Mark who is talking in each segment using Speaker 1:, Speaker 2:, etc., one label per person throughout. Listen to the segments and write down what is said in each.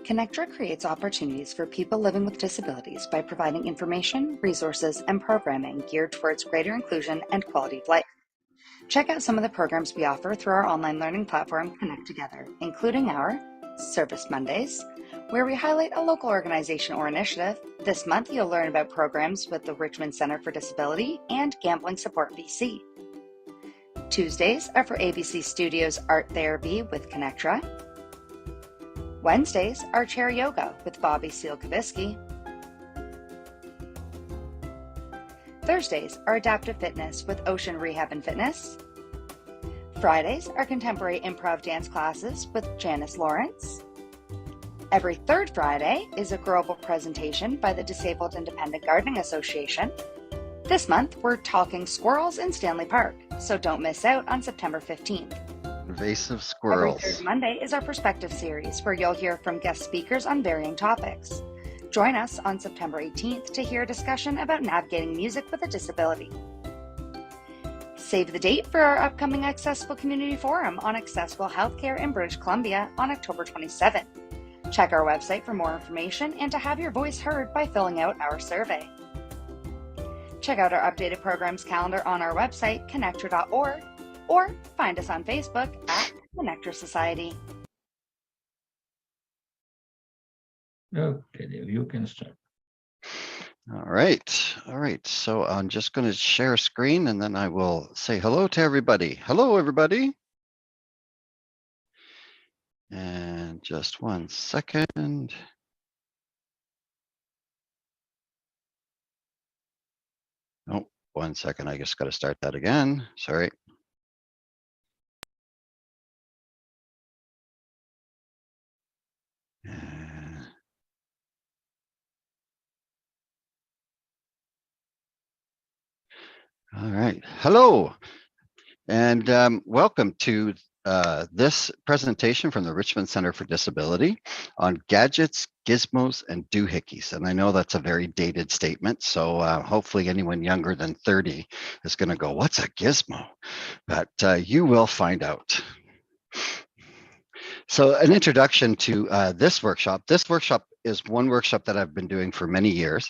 Speaker 1: Connectra creates opportunities for people living with disabilities by providing information, resources, and programming geared towards greater inclusion and quality of life. Check out some of the programs we offer through our online learning platform, Connect Together, including our Service Mondays, where we highlight a local organization or initiative. This month, you'll learn about programs with the Richmond Centre for Disability and Gambling Support BC. Tuesdays are for ABC Studios Art Therapy with Connectra. Wednesdays are Chair Yoga with Bobby Seal-Kavitsky. Thursdays are Adaptive Fitness with Ocean Rehab and Fitness. Fridays are Contemporary Improv Dance Classes with Janice Lawrence. Every third Friday is a Growable presentation by the Disabled Independent Gardening Association. This month, we're talking squirrels in Stanley Park, so don't miss out on September 15th.
Speaker 2: Invasive squirrels.
Speaker 1: Every third Monday is our Perspective series, where you'll hear from guest speakers on varying topics. Join us on September 18th to hear a discussion about navigating music with a disability. Save the date for our upcoming Accessible Community Forum on accessible healthcare in British Columbia on October 27th. Check our website for more information and to have your voice heard by filling out our survey. Check out our updated programs calendar on our website, connectra.org, or find us on Facebook at Connectra Society.
Speaker 3: Okay, Dave, you can start.
Speaker 2: All right. So I'm just going to share screen and then I will say hello to everybody. Hello, everybody. And just 1 second. Oh, 1 second. I just got to start that again. Sorry. All right. Hello, and welcome to this presentation from the Richmond Centre for Disability on gadgets, gizmos, and doohickeys. And I know that's a very dated statement, so hopefully anyone younger than 30 is going to go, what's a gizmo? But you will find out. So an introduction to this workshop. This workshop is one workshop that I've been doing for many years.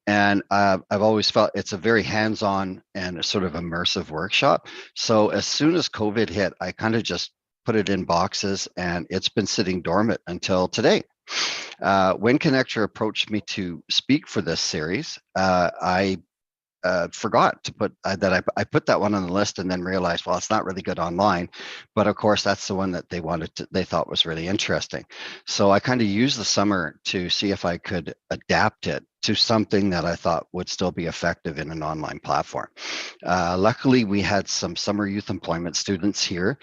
Speaker 2: And I've always felt it's a very hands-on and a sort of immersive workshop. So as soon as COVID hit, I kind of just put it in boxes and it's been sitting dormant until today. When Connectra approached me to speak for this series, I forgot to put that I put that one on the list and then realized, well, it's not really good online, but of course that's the one that they thought was really interesting. So I kind of used the summer to see if I could adapt it to something that I thought would still be effective in an online platform. Luckily, we had some summer youth employment students here,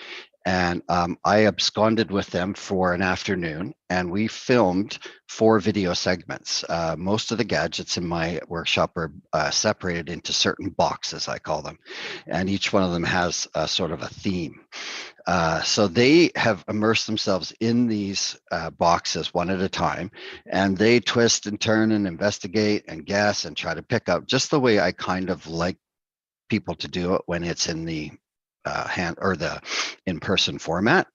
Speaker 2: and I absconded with them for an afternoon and we filmed 4 video segments. Most of the gadgets in my workshop are separated into certain boxes, I call them. And each one of them has a sort of a theme. So they have immersed themselves in these boxes one at a time, and they twist and turn and investigate and guess and try to pick up just the way I kind of like people to do it when it's in the the in-person format.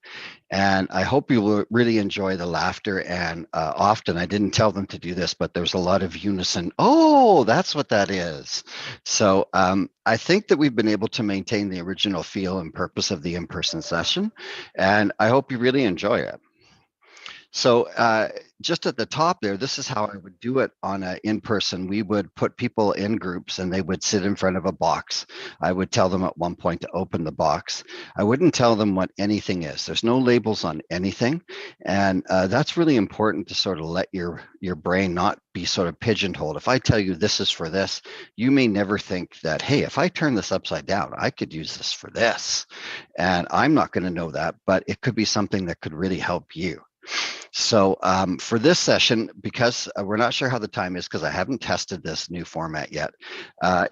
Speaker 2: And I hope you will really enjoy the laughter. And often I didn't tell them to do this, but there's a lot of unison. Oh, that's what that is. So I think that we've been able to maintain the original feel and purpose of the in-person session. And I hope you really enjoy it. So just at the top there, this is how I would do it on an in-person. We would put people in groups and they would sit in front of a box. I would tell them at one point to open the box. I wouldn't tell them what anything is. There's no labels on anything. And that's really important to sort of let your brain not be sort of pigeonholed. If I tell you this is for this, you may never think that, hey, if I turn this upside down, I could use this for this. And I'm not going to know that, but it could be something that could really help you. So for this session, because we're not sure how the time is because I haven't tested this new format yet.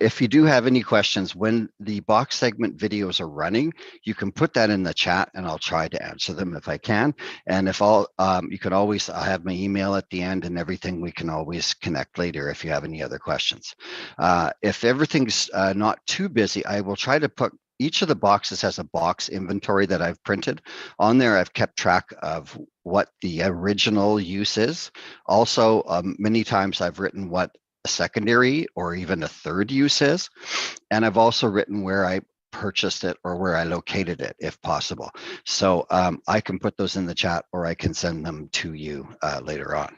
Speaker 2: If you do have any questions, when the box segment videos are running, you can put that in the chat and I'll try to answer them if I can. And if you can always, I have my email at the end and everything, we can always connect later if you have any other questions. If everything's not too busy, I will try to put each of the boxes has a box inventory that I've printed. On there, I've kept track of what the original use is. Also, many times I've written what a secondary or even a third use is. And I've also written where I purchased it or where I located it if possible. So I can put those in the chat or I can send them to you later on.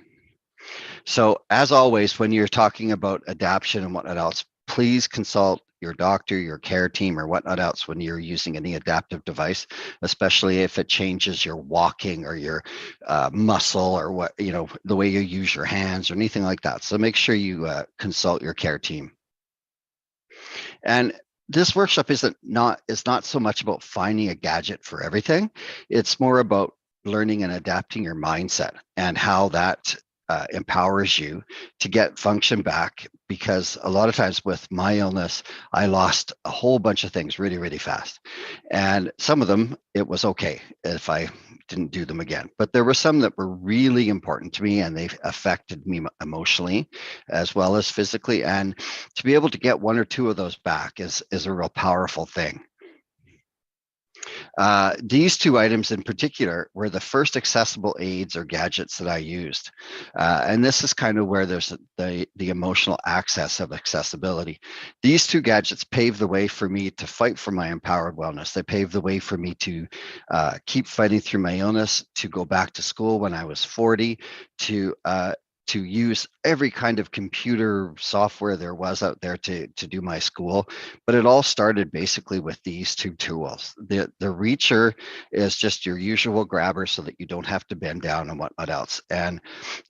Speaker 2: So as always, when you're talking about adaptation and whatnot else, please consult your doctor, your care team, or whatnot else when you're using any adaptive device, especially if it changes your walking or your muscle or what, you know, the way you use your hands or anything like that. So make sure you consult your care team. And this workshop is not so much about finding a gadget for everything. It's more about learning and adapting your mindset and how that empowers you to get function back, because a lot of times with my illness, I lost a whole bunch of things really, really fast. And some of them, it was okay if I didn't do them again. But there were some that were really important to me and they affected me emotionally as well as physically. And to be able to get one or two of those back is a real powerful thing. These two items in particular were the first accessible aids or gadgets that I used. And this is kind of where there's the emotional access of accessibility. These two gadgets paved the way for me to fight for my empowered wellness. They paved the way for me to keep fighting through my illness, to go back to school when I was 40, to use every kind of computer software there was out there to do my school. But it all started basically with these two tools. The reacher is just your usual grabber so that you don't have to bend down and whatnot else. And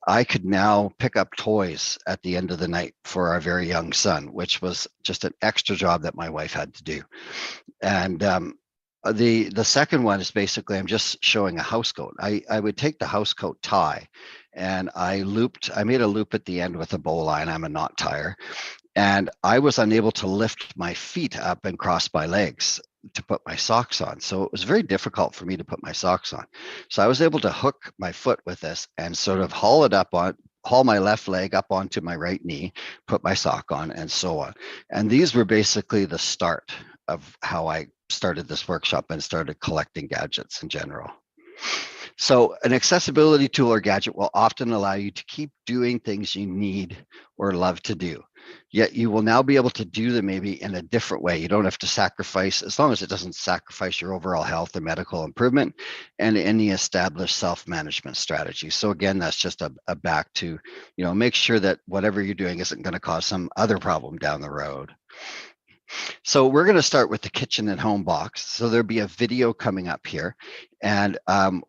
Speaker 2: I could now pick up toys at the end of the night for our very young son, which was just an extra job that my wife had to do. And the second one is basically, I'm just showing a house coat. I would take the house coat tie and I made a loop at the end with a bowline. I'm a knot tire. And I was unable to lift my feet up and cross my legs to put my socks on. So it was very difficult for me to put my socks on. So I was able to hook my foot with this and sort of haul my left leg up onto my right knee, put my sock on, and so on. And these were basically the start of how I started this workshop and started collecting gadgets in general. So an accessibility tool or gadget will often allow you to keep doing things you need or love to do. Yet you will now be able to do them maybe in a different way. You don't have to sacrifice, as long as it doesn't sacrifice your overall health or medical improvement and any established self-management strategy. So again, that's just a back to, you know, make sure that whatever you're doing isn't going to cause some other problem down the road. So we're going to start with the kitchen and home box. So there'll be a video coming up here, and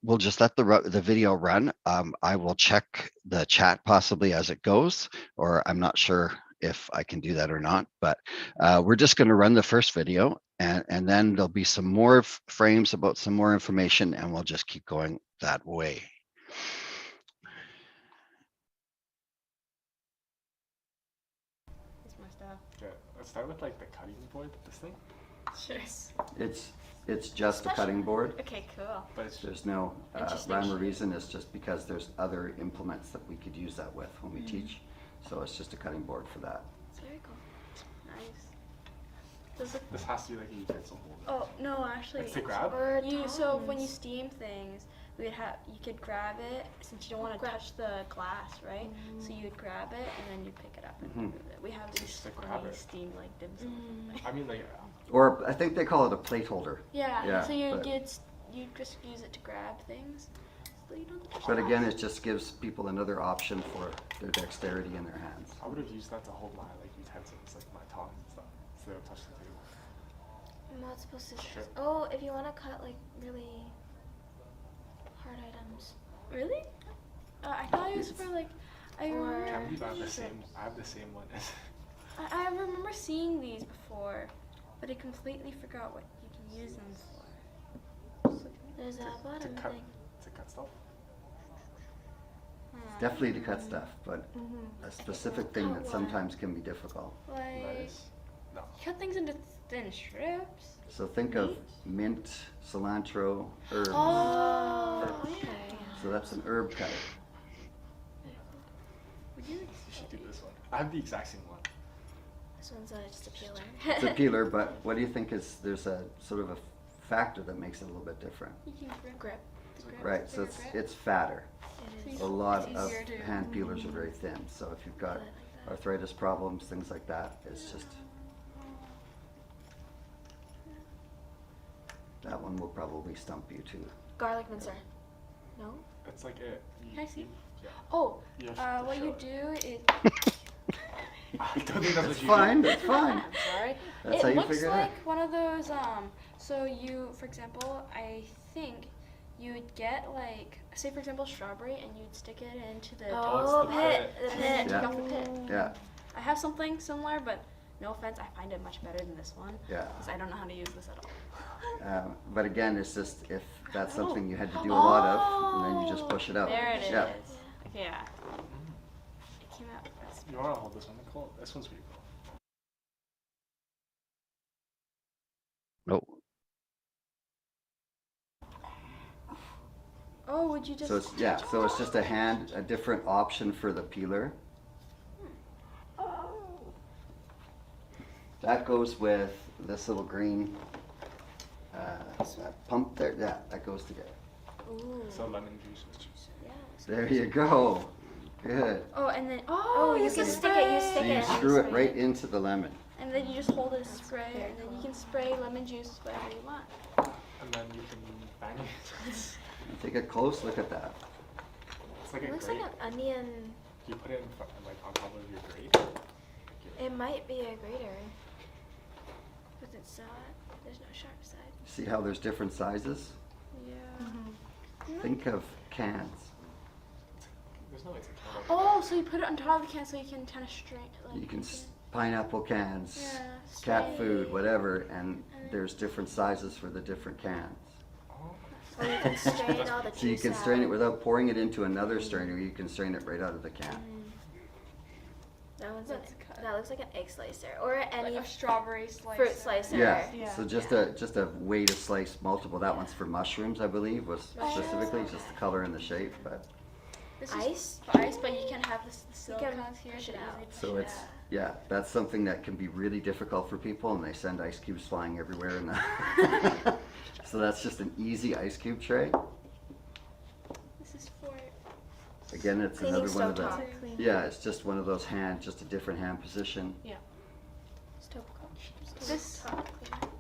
Speaker 2: we'll just let the video run. I will check the chat possibly as it goes, or I'm not sure if I can do that or not, but we're just going to run the first video, and then there'll be some more frames about some more information, and we'll just keep going that way.
Speaker 3: Let's start with like the cutting board, this thing.
Speaker 4: Sure.
Speaker 2: It's just a cutting board.
Speaker 4: Okay, cool.
Speaker 3: But it's
Speaker 2: There's no rhyme or reason. It's just because there's other implements that we could use that with when we teach. So it's just a cutting board for that.
Speaker 4: It's very cool. Nice.
Speaker 3: this has to be like a utensil holder.
Speaker 4: Oh no, actually.
Speaker 3: It's to grab?
Speaker 4: So when you steam things, you could grab it since you don't want to touch the glass, right? So you would grab it and then you pick it up and move it. We have these funny steam like dim sum.
Speaker 3: I mean, like.
Speaker 2: Or I think they call it a plate holder.
Speaker 4: Yeah. So you just use it to grab things. So you don't touch
Speaker 2: But
Speaker 4: glass.
Speaker 2: again, it just gives people another option for their dexterity in their hands.
Speaker 3: I would have used that to hold my like utensils, like my tongs and stuff, so they don't touch the table.
Speaker 4: I'm not supposed to.
Speaker 3: Sure.
Speaker 4: Oh, if you want to cut like really hard items. Really? I thought it was for like. I remember.
Speaker 3: Can't believe I have the same one.
Speaker 4: I remember seeing these before, but I completely forgot what you can use them for. There's a bottom thing.
Speaker 3: To cut stuff.
Speaker 2: Definitely to cut stuff, but a specific thing that sometimes can be difficult.
Speaker 3: Nice. No.
Speaker 4: You cut things into thin strips.
Speaker 2: So think of mint, cilantro, herbs.
Speaker 4: Oh, okay.
Speaker 2: So that's an herb cutter.
Speaker 4: Would you?
Speaker 3: You should do this one. I have the exact same one.
Speaker 5: This one's just a peeler.
Speaker 2: It's a peeler, but what do you think is, there's a sort of a factor that makes it a little bit different?
Speaker 4: You can grip.
Speaker 2: Right, so it's fatter.
Speaker 5: It is.
Speaker 2: A lot
Speaker 4: It's
Speaker 2: of
Speaker 4: easier to-
Speaker 2: hand peelers are very thin, so if you've got
Speaker 5: I like that.
Speaker 2: arthritis problems, things like that, it's just, that one will probably stump you too.
Speaker 5: Garlic mincer. No?
Speaker 3: It's like it.
Speaker 4: Can I see?
Speaker 3: Yeah.
Speaker 4: Oh,
Speaker 3: You have to
Speaker 4: what
Speaker 3: show
Speaker 4: you
Speaker 3: it.
Speaker 4: do is
Speaker 3: I don't think that's
Speaker 2: That's
Speaker 3: what you
Speaker 2: fine,
Speaker 3: do.
Speaker 2: that's fine.
Speaker 4: I'm sorry.
Speaker 2: That's how
Speaker 4: It
Speaker 2: you
Speaker 4: looks
Speaker 2: figure it out.
Speaker 4: like one of those. So you, for example, I think you'd get like, say for example, strawberry, and you'd stick it into the
Speaker 5: Oh,
Speaker 3: the
Speaker 5: pit.
Speaker 3: pit.
Speaker 5: The
Speaker 4: and then
Speaker 5: pit.
Speaker 4: you take off the pit.
Speaker 2: Yeah,
Speaker 4: I have something similar, but no offense, I find it much better than this one
Speaker 2: yeah.
Speaker 4: because I don't know how to use this at all.
Speaker 2: But again, it's just, if that's something you had to do a lot of, and then you just push it out.
Speaker 4: There it is.
Speaker 2: Yeah.
Speaker 4: Okay, yeah. It came out.
Speaker 3: You want to hold this one, Nicole? This one's pretty cool.
Speaker 2: Oh,
Speaker 4: Oh, would you just?
Speaker 2: so it's, yeah, so it's just a different option for the peeler. That goes with this little green pump there. Yeah, that goes together.
Speaker 5: Ooh.
Speaker 3: So lemon juice.
Speaker 5: Yeah.
Speaker 2: There you go. Good.
Speaker 4: Oh, and then
Speaker 5: Oh, you can stick it. You
Speaker 2: So
Speaker 5: stick
Speaker 2: you
Speaker 5: it.
Speaker 2: screw it right into the lemon.
Speaker 4: And then you just hold it, spray, and then you can spray lemon juice whatever you want.
Speaker 3: And then you can bang it.
Speaker 2: Take a close look at that.
Speaker 3: It's like
Speaker 5: It
Speaker 3: a
Speaker 5: looks
Speaker 3: grate.
Speaker 5: like an onion.
Speaker 3: You put it in like on top of your grate.
Speaker 5: It might be a grater. But it's there's no sharp side.
Speaker 2: See how there's different sizes?
Speaker 4: Yeah.
Speaker 2: Think of cans.
Speaker 3: There's no way to count.
Speaker 4: Oh, so you put it on top of the can so you can kind of strain. Like,
Speaker 2: You can pineapple cans,
Speaker 4: Yeah,
Speaker 2: cat
Speaker 4: strain.
Speaker 2: food, whatever, and there's different sizes for the different cans.
Speaker 5: Or you can strain all the juice
Speaker 2: So you can strain it
Speaker 5: out.
Speaker 2: without pouring it into another strainer. You can strain it right out of the can.
Speaker 5: That one's
Speaker 4: That's a cut.
Speaker 5: that looks like an egg slicer or any
Speaker 4: like a strawberry slice.
Speaker 5: fruit slicer.
Speaker 2: Yeah.
Speaker 4: Yeah.
Speaker 2: So just a way to slice multiple. That one's for mushrooms, I believe, was specifically just the color and the shape. But
Speaker 4: This is
Speaker 5: Ice.
Speaker 4: for ice, but you can have this
Speaker 5: You can
Speaker 4: silicone here
Speaker 5: push
Speaker 4: to
Speaker 5: it out.
Speaker 4: easily push
Speaker 2: so
Speaker 4: it
Speaker 2: it's
Speaker 4: out.
Speaker 2: yeah, that's something that can be really difficult for people, and they send ice cubes flying everywhere. In the so that's just an easy ice cube tray.
Speaker 4: This is for
Speaker 2: Again, it's
Speaker 5: Cleaning
Speaker 2: another one of the.
Speaker 5: stovetop.
Speaker 2: Yeah, it's just one of those just a different hand position.
Speaker 5: Stove
Speaker 4: this.
Speaker 5: top cleaner.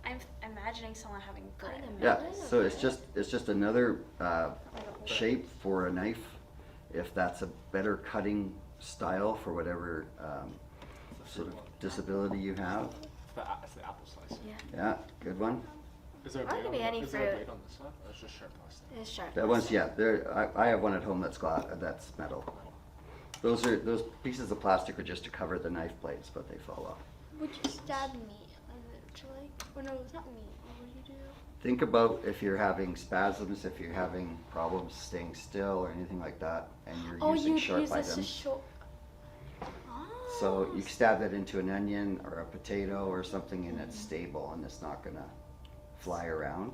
Speaker 4: I'm imagining someone having bread.
Speaker 5: Cutting a
Speaker 2: Yeah,
Speaker 5: melon
Speaker 2: so
Speaker 5: or
Speaker 2: it's just another
Speaker 4: Like a whole
Speaker 2: shape for a knife, if that's a better cutting style for whatever sort of disability you have.
Speaker 3: It's the apple slice.
Speaker 5: Yeah.
Speaker 2: Yeah, good one.
Speaker 3: Is there a
Speaker 5: Or it
Speaker 3: blade
Speaker 5: could
Speaker 3: on
Speaker 5: be
Speaker 3: the,
Speaker 5: any
Speaker 3: is there a
Speaker 5: fruit.
Speaker 3: blade on this one? Or it's just sharp plastic?
Speaker 5: It is sharp.
Speaker 2: That one's I have one at home that's that's metal. Those pieces of plastic are just to cover the knife blades, but they fall off.
Speaker 4: Would you stab meat eventually? Or no, it's not meat. What would you do?
Speaker 2: Think about if you're having spasms, if you're having problems staying still or anything like that, and you're using
Speaker 4: you'd
Speaker 2: sharp
Speaker 4: use this to
Speaker 2: items.
Speaker 4: show.
Speaker 2: So you stab that into an onion or a potato or something, and it's stable and it's not gonna fly around.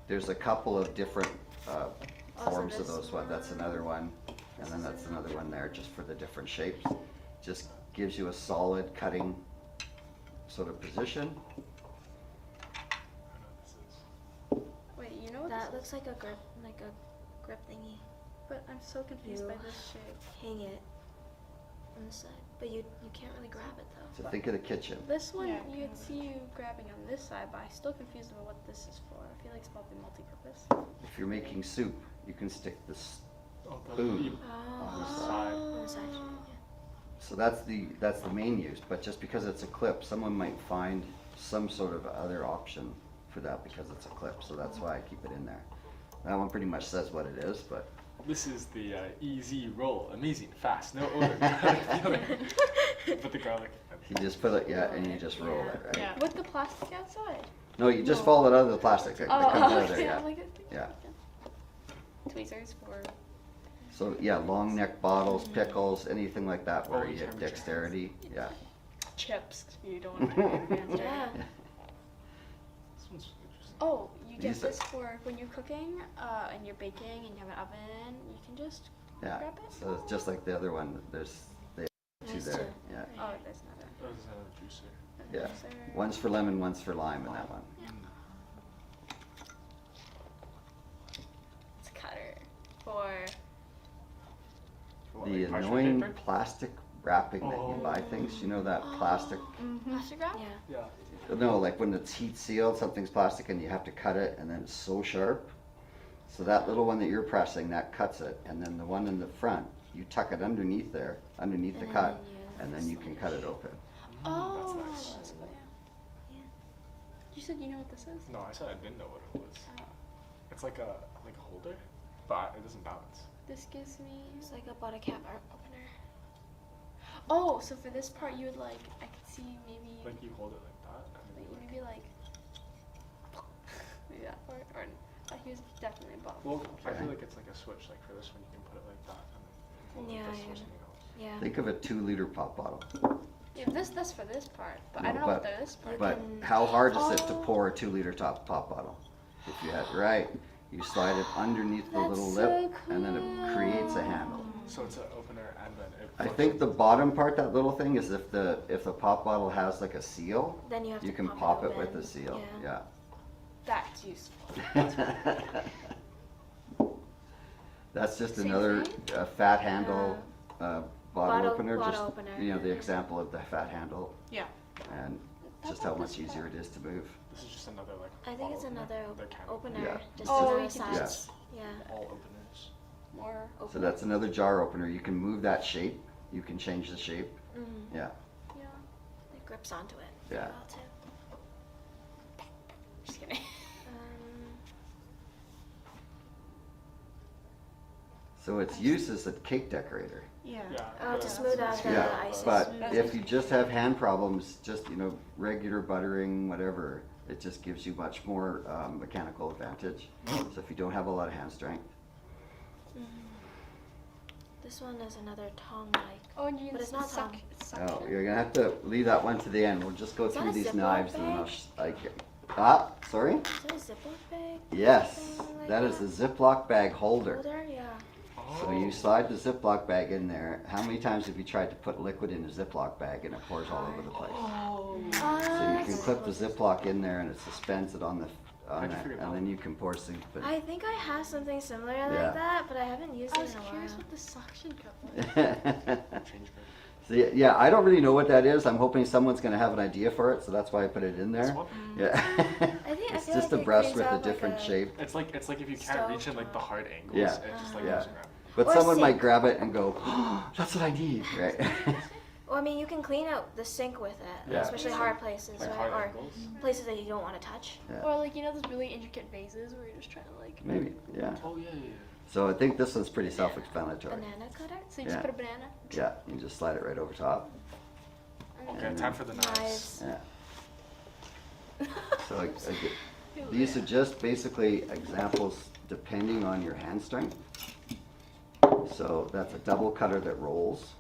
Speaker 2: There's a couple of different forms of
Speaker 5: this
Speaker 2: those ones. That's another one, and then that's another one there, just for the different shapes. Just gives you a solid cutting sort of position.
Speaker 3: I don't know what this is.
Speaker 4: Wait, you know what
Speaker 5: That
Speaker 4: this is?
Speaker 5: looks like a grip thingy.
Speaker 4: But I'm so confused by
Speaker 5: You-
Speaker 4: this shape.
Speaker 5: Hang it on the side, but you can't really grab it though.
Speaker 2: So think of the kitchen.
Speaker 4: This one,
Speaker 6: Yeah,
Speaker 4: you'd see you grabbing on this side, but I'm still confused about what this is for. I feel like it's probably multi-purpose.
Speaker 2: If you're making soup, you can stick this
Speaker 3: Oh, the
Speaker 2: spoon
Speaker 3: you-
Speaker 2: on the side.
Speaker 3: side.
Speaker 5: On the side.
Speaker 2: So that's the main use, but just because it's a clip, someone might find some sort of other option for that because it's a clip, so that's why I keep it in there. That one pretty much says what it is, but
Speaker 3: This is the easy roll. Amazing, fast, no odor. Put the garlic.
Speaker 2: you just put it, yeah, and you just roll it, right?
Speaker 6: Yeah.
Speaker 4: With the plastic outside.
Speaker 2: No, you just fold it out of the plastic that comes out of there,
Speaker 4: okay.
Speaker 2: yeah.
Speaker 4: I'm like,
Speaker 2: Yeah.
Speaker 4: tweezers for.
Speaker 2: So, yeah, long neck bottles, pickles, anything like that where
Speaker 3: Oh,
Speaker 2: you have
Speaker 3: temperature.
Speaker 2: dexterity, yeah.
Speaker 4: Chips, if you don't want to be advanced.
Speaker 5: Yeah.
Speaker 3: This one's interesting.
Speaker 4: Oh, you get
Speaker 2: These are-
Speaker 4: this for when you're cooking and you're baking and you have an oven. You can just
Speaker 2: Yeah,
Speaker 4: grab it.
Speaker 2: so it's just like the other one, there's, two
Speaker 5: There's
Speaker 2: there.
Speaker 5: two.
Speaker 2: Yeah.
Speaker 4: Oh, there's another.
Speaker 3: Oh, there's another juicer.
Speaker 2: Yeah.
Speaker 4: Juicer.
Speaker 2: One's for lemon, one's for lime in that one.
Speaker 4: It's cutter for.
Speaker 3: What,
Speaker 2: The
Speaker 3: like parchment
Speaker 2: annoying
Speaker 3: paper?
Speaker 2: plastic wrapping that you buy things, you know that plastic?
Speaker 4: Plastic wrap?
Speaker 5: Yeah.
Speaker 3: Yeah.
Speaker 2: No, like when it's heat sealed, something's plastic and you have to cut it and then it's so sharp. So that little one that you're pressing, that cuts it. And then the one in the front, you tuck it underneath there, underneath the cut, and then you can cut it open.
Speaker 4: Oh.
Speaker 3: That's nice.
Speaker 4: You said you know what this is?
Speaker 3: No, I said I didn't know what it was.
Speaker 4: Oh.
Speaker 3: It's like a holder, but it doesn't balance.
Speaker 4: This gives me.
Speaker 5: It's like a bottle cap opener.
Speaker 4: Oh, so for this part you would like, I could see maybe,
Speaker 3: Like you hold it like that, and then you
Speaker 4: maybe like, maybe that part, or he was definitely above.
Speaker 3: Well, I
Speaker 2: Okay.
Speaker 3: feel like it's like a switch. Like for this one, you can put it like that, and then hold it
Speaker 5: Yeah,
Speaker 3: like this
Speaker 5: yeah.
Speaker 3: or something else.
Speaker 5: Yeah.
Speaker 2: Think of a 2-liter pop bottle.
Speaker 4: Yeah, that's for this part, but I
Speaker 2: No,
Speaker 4: don't know what this part.
Speaker 2: But
Speaker 5: can-
Speaker 2: how hard is it to
Speaker 4: Oh.
Speaker 2: pour a 2-liter pop bottle? If you had, right, you slide it underneath the
Speaker 4: That's
Speaker 2: little
Speaker 4: so
Speaker 2: lip and then it creates a handle.
Speaker 3: So it's an opener, and then it.
Speaker 2: I think the bottom part, that little thing, is if the pop bottle has like a seal,
Speaker 5: Then you have
Speaker 2: you
Speaker 5: to
Speaker 2: can
Speaker 5: pop
Speaker 2: pop it
Speaker 5: open.
Speaker 2: with the seal, yeah.
Speaker 4: That's useful.
Speaker 2: That's just
Speaker 4: Same
Speaker 2: another
Speaker 4: thing?
Speaker 2: fat handle bottle
Speaker 5: Bottle-
Speaker 2: opener,
Speaker 5: bottle
Speaker 2: just,
Speaker 5: opener.
Speaker 2: you know, the example of the fat handle
Speaker 4: Yeah.
Speaker 2: and
Speaker 4: That's
Speaker 2: just how
Speaker 4: not
Speaker 2: much
Speaker 4: this
Speaker 2: easier
Speaker 4: bad.
Speaker 2: it is to move.
Speaker 3: This is just another like.
Speaker 5: I think it's
Speaker 3: bottle
Speaker 5: another
Speaker 3: opener, the can
Speaker 5: opener,
Speaker 2: Yeah.
Speaker 5: just
Speaker 4: Oh,
Speaker 5: on
Speaker 4: you
Speaker 5: the
Speaker 4: can
Speaker 5: sides. Yeah.
Speaker 3: All openers.
Speaker 4: More
Speaker 2: So
Speaker 4: open.
Speaker 2: that's another jar opener. You can move that shape. You can change the shape.
Speaker 5: Mm-hmm.
Speaker 2: Yeah,
Speaker 4: Yeah.
Speaker 5: It grips onto it.
Speaker 2: Yeah.
Speaker 5: Well too.
Speaker 4: Just kidding.
Speaker 2: so its use is a cake decorator.
Speaker 4: Yeah.
Speaker 3: Yeah.
Speaker 5: Oh, to
Speaker 3: yeah,
Speaker 5: smooth out
Speaker 3: that's
Speaker 5: the
Speaker 2: Yeah,
Speaker 5: ices.
Speaker 2: but
Speaker 4: That's
Speaker 2: if you just have hand problems, just, you know, regular buttering, whatever, it just gives you much more mechanical advantage. So if you don't have a lot of hand strength.
Speaker 5: This one is another tongue-like.
Speaker 4: Oh, and you
Speaker 5: But
Speaker 4: can
Speaker 5: it's not
Speaker 4: suck.
Speaker 5: tongue.
Speaker 4: It's
Speaker 2: Oh,
Speaker 4: suction.
Speaker 2: you're gonna have to leave that one to the end. We'll just go
Speaker 5: Is that
Speaker 2: through
Speaker 5: a
Speaker 2: these
Speaker 5: Ziploc
Speaker 2: knives and then I'll,
Speaker 5: bag?
Speaker 2: sorry?
Speaker 5: Is that a Ziploc bag?
Speaker 2: Yes,
Speaker 5: Something like
Speaker 2: that is a Ziploc bag holder.
Speaker 5: Holder? Yeah.
Speaker 2: So you slide the Ziploc bag in there. How many times have you tried to put liquid in a Ziploc bag and it pours all over the place? So you can clip the Ziploc in there and it suspends it on the,
Speaker 3: How'd you
Speaker 2: it,
Speaker 3: figure that
Speaker 2: and then you can pour soup in.
Speaker 5: I think I have something similar
Speaker 2: Yeah.
Speaker 5: like that, but I haven't used
Speaker 4: I
Speaker 5: it
Speaker 4: was
Speaker 5: in a
Speaker 4: curious
Speaker 5: while.
Speaker 4: what the suction cup was.
Speaker 3: Change
Speaker 2: So yeah, I don't really know what that is. I'm hoping someone's gonna have an idea for it, so that's why I put it in
Speaker 3: This
Speaker 2: there.
Speaker 3: one?
Speaker 2: Yeah.
Speaker 5: I
Speaker 2: It's
Speaker 5: feel
Speaker 2: just
Speaker 5: like
Speaker 2: a
Speaker 5: it
Speaker 2: brush
Speaker 5: cleans
Speaker 2: with a
Speaker 5: out like
Speaker 2: different
Speaker 5: a-
Speaker 2: shape.
Speaker 3: It's like if you can't reach in like the hard angles,
Speaker 2: Yeah.
Speaker 3: it's just like
Speaker 2: Yeah.
Speaker 3: using that.
Speaker 2: But
Speaker 5: Or
Speaker 2: someone might
Speaker 5: sink.
Speaker 2: grab it and go, oh, that's what I need, right?
Speaker 5: Well, I mean, you can clean out the sink with it,
Speaker 2: Yeah.
Speaker 5: especially hard places,
Speaker 3: Like
Speaker 5: right?
Speaker 3: hard
Speaker 5: Or
Speaker 3: angles.
Speaker 5: places that you don't want to touch.
Speaker 2: Yeah.
Speaker 4: Or like, you know those really intricate vases where you're just trying to like.
Speaker 2: Maybe, yeah.
Speaker 3: Oh yeah, yeah.
Speaker 2: So I think this one's pretty self-explanatory.
Speaker 5: Banana cutter?
Speaker 4: So you just
Speaker 2: Yeah.
Speaker 4: put a banana.
Speaker 2: Yeah, you just slide it right over top.
Speaker 3: Okay, time for the knives.
Speaker 5: Knives.
Speaker 2: Yeah. So these are just basically examples depending on your hand strength. So that's a double cutter that rolls.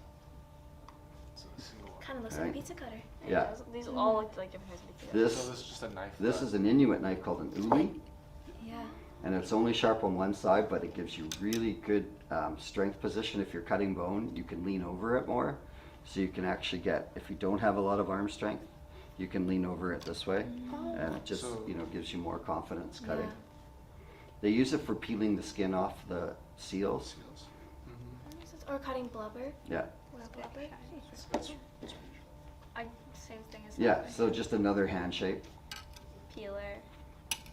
Speaker 3: It's a single one.
Speaker 5: Kind of looks
Speaker 2: Right.
Speaker 5: like a pizza cutter.
Speaker 2: Yeah.
Speaker 4: These all look like different kinds of pizza.
Speaker 3: So
Speaker 2: This
Speaker 3: this is just a knife.
Speaker 2: this
Speaker 3: that-
Speaker 2: is an Inuit knife called an uli,
Speaker 5: Yeah.
Speaker 2: and it's only sharp on one side, but it gives you really good strength position. If you're cutting bone, you can lean over it more, so you can actually get. If you don't have a lot of arm strength, you can lean over it this way, and it just
Speaker 3: So-
Speaker 2: gives you more confidence cutting.
Speaker 5: Yeah.
Speaker 2: They use it for peeling the skin off the seals.
Speaker 3: Seals.
Speaker 5: Or cutting blubber.
Speaker 2: Yeah.
Speaker 5: Or blubber.
Speaker 3: That's
Speaker 4: Same thing as
Speaker 2: Yeah.
Speaker 4: that.
Speaker 2: So just another hand shape.
Speaker 4: Peeler.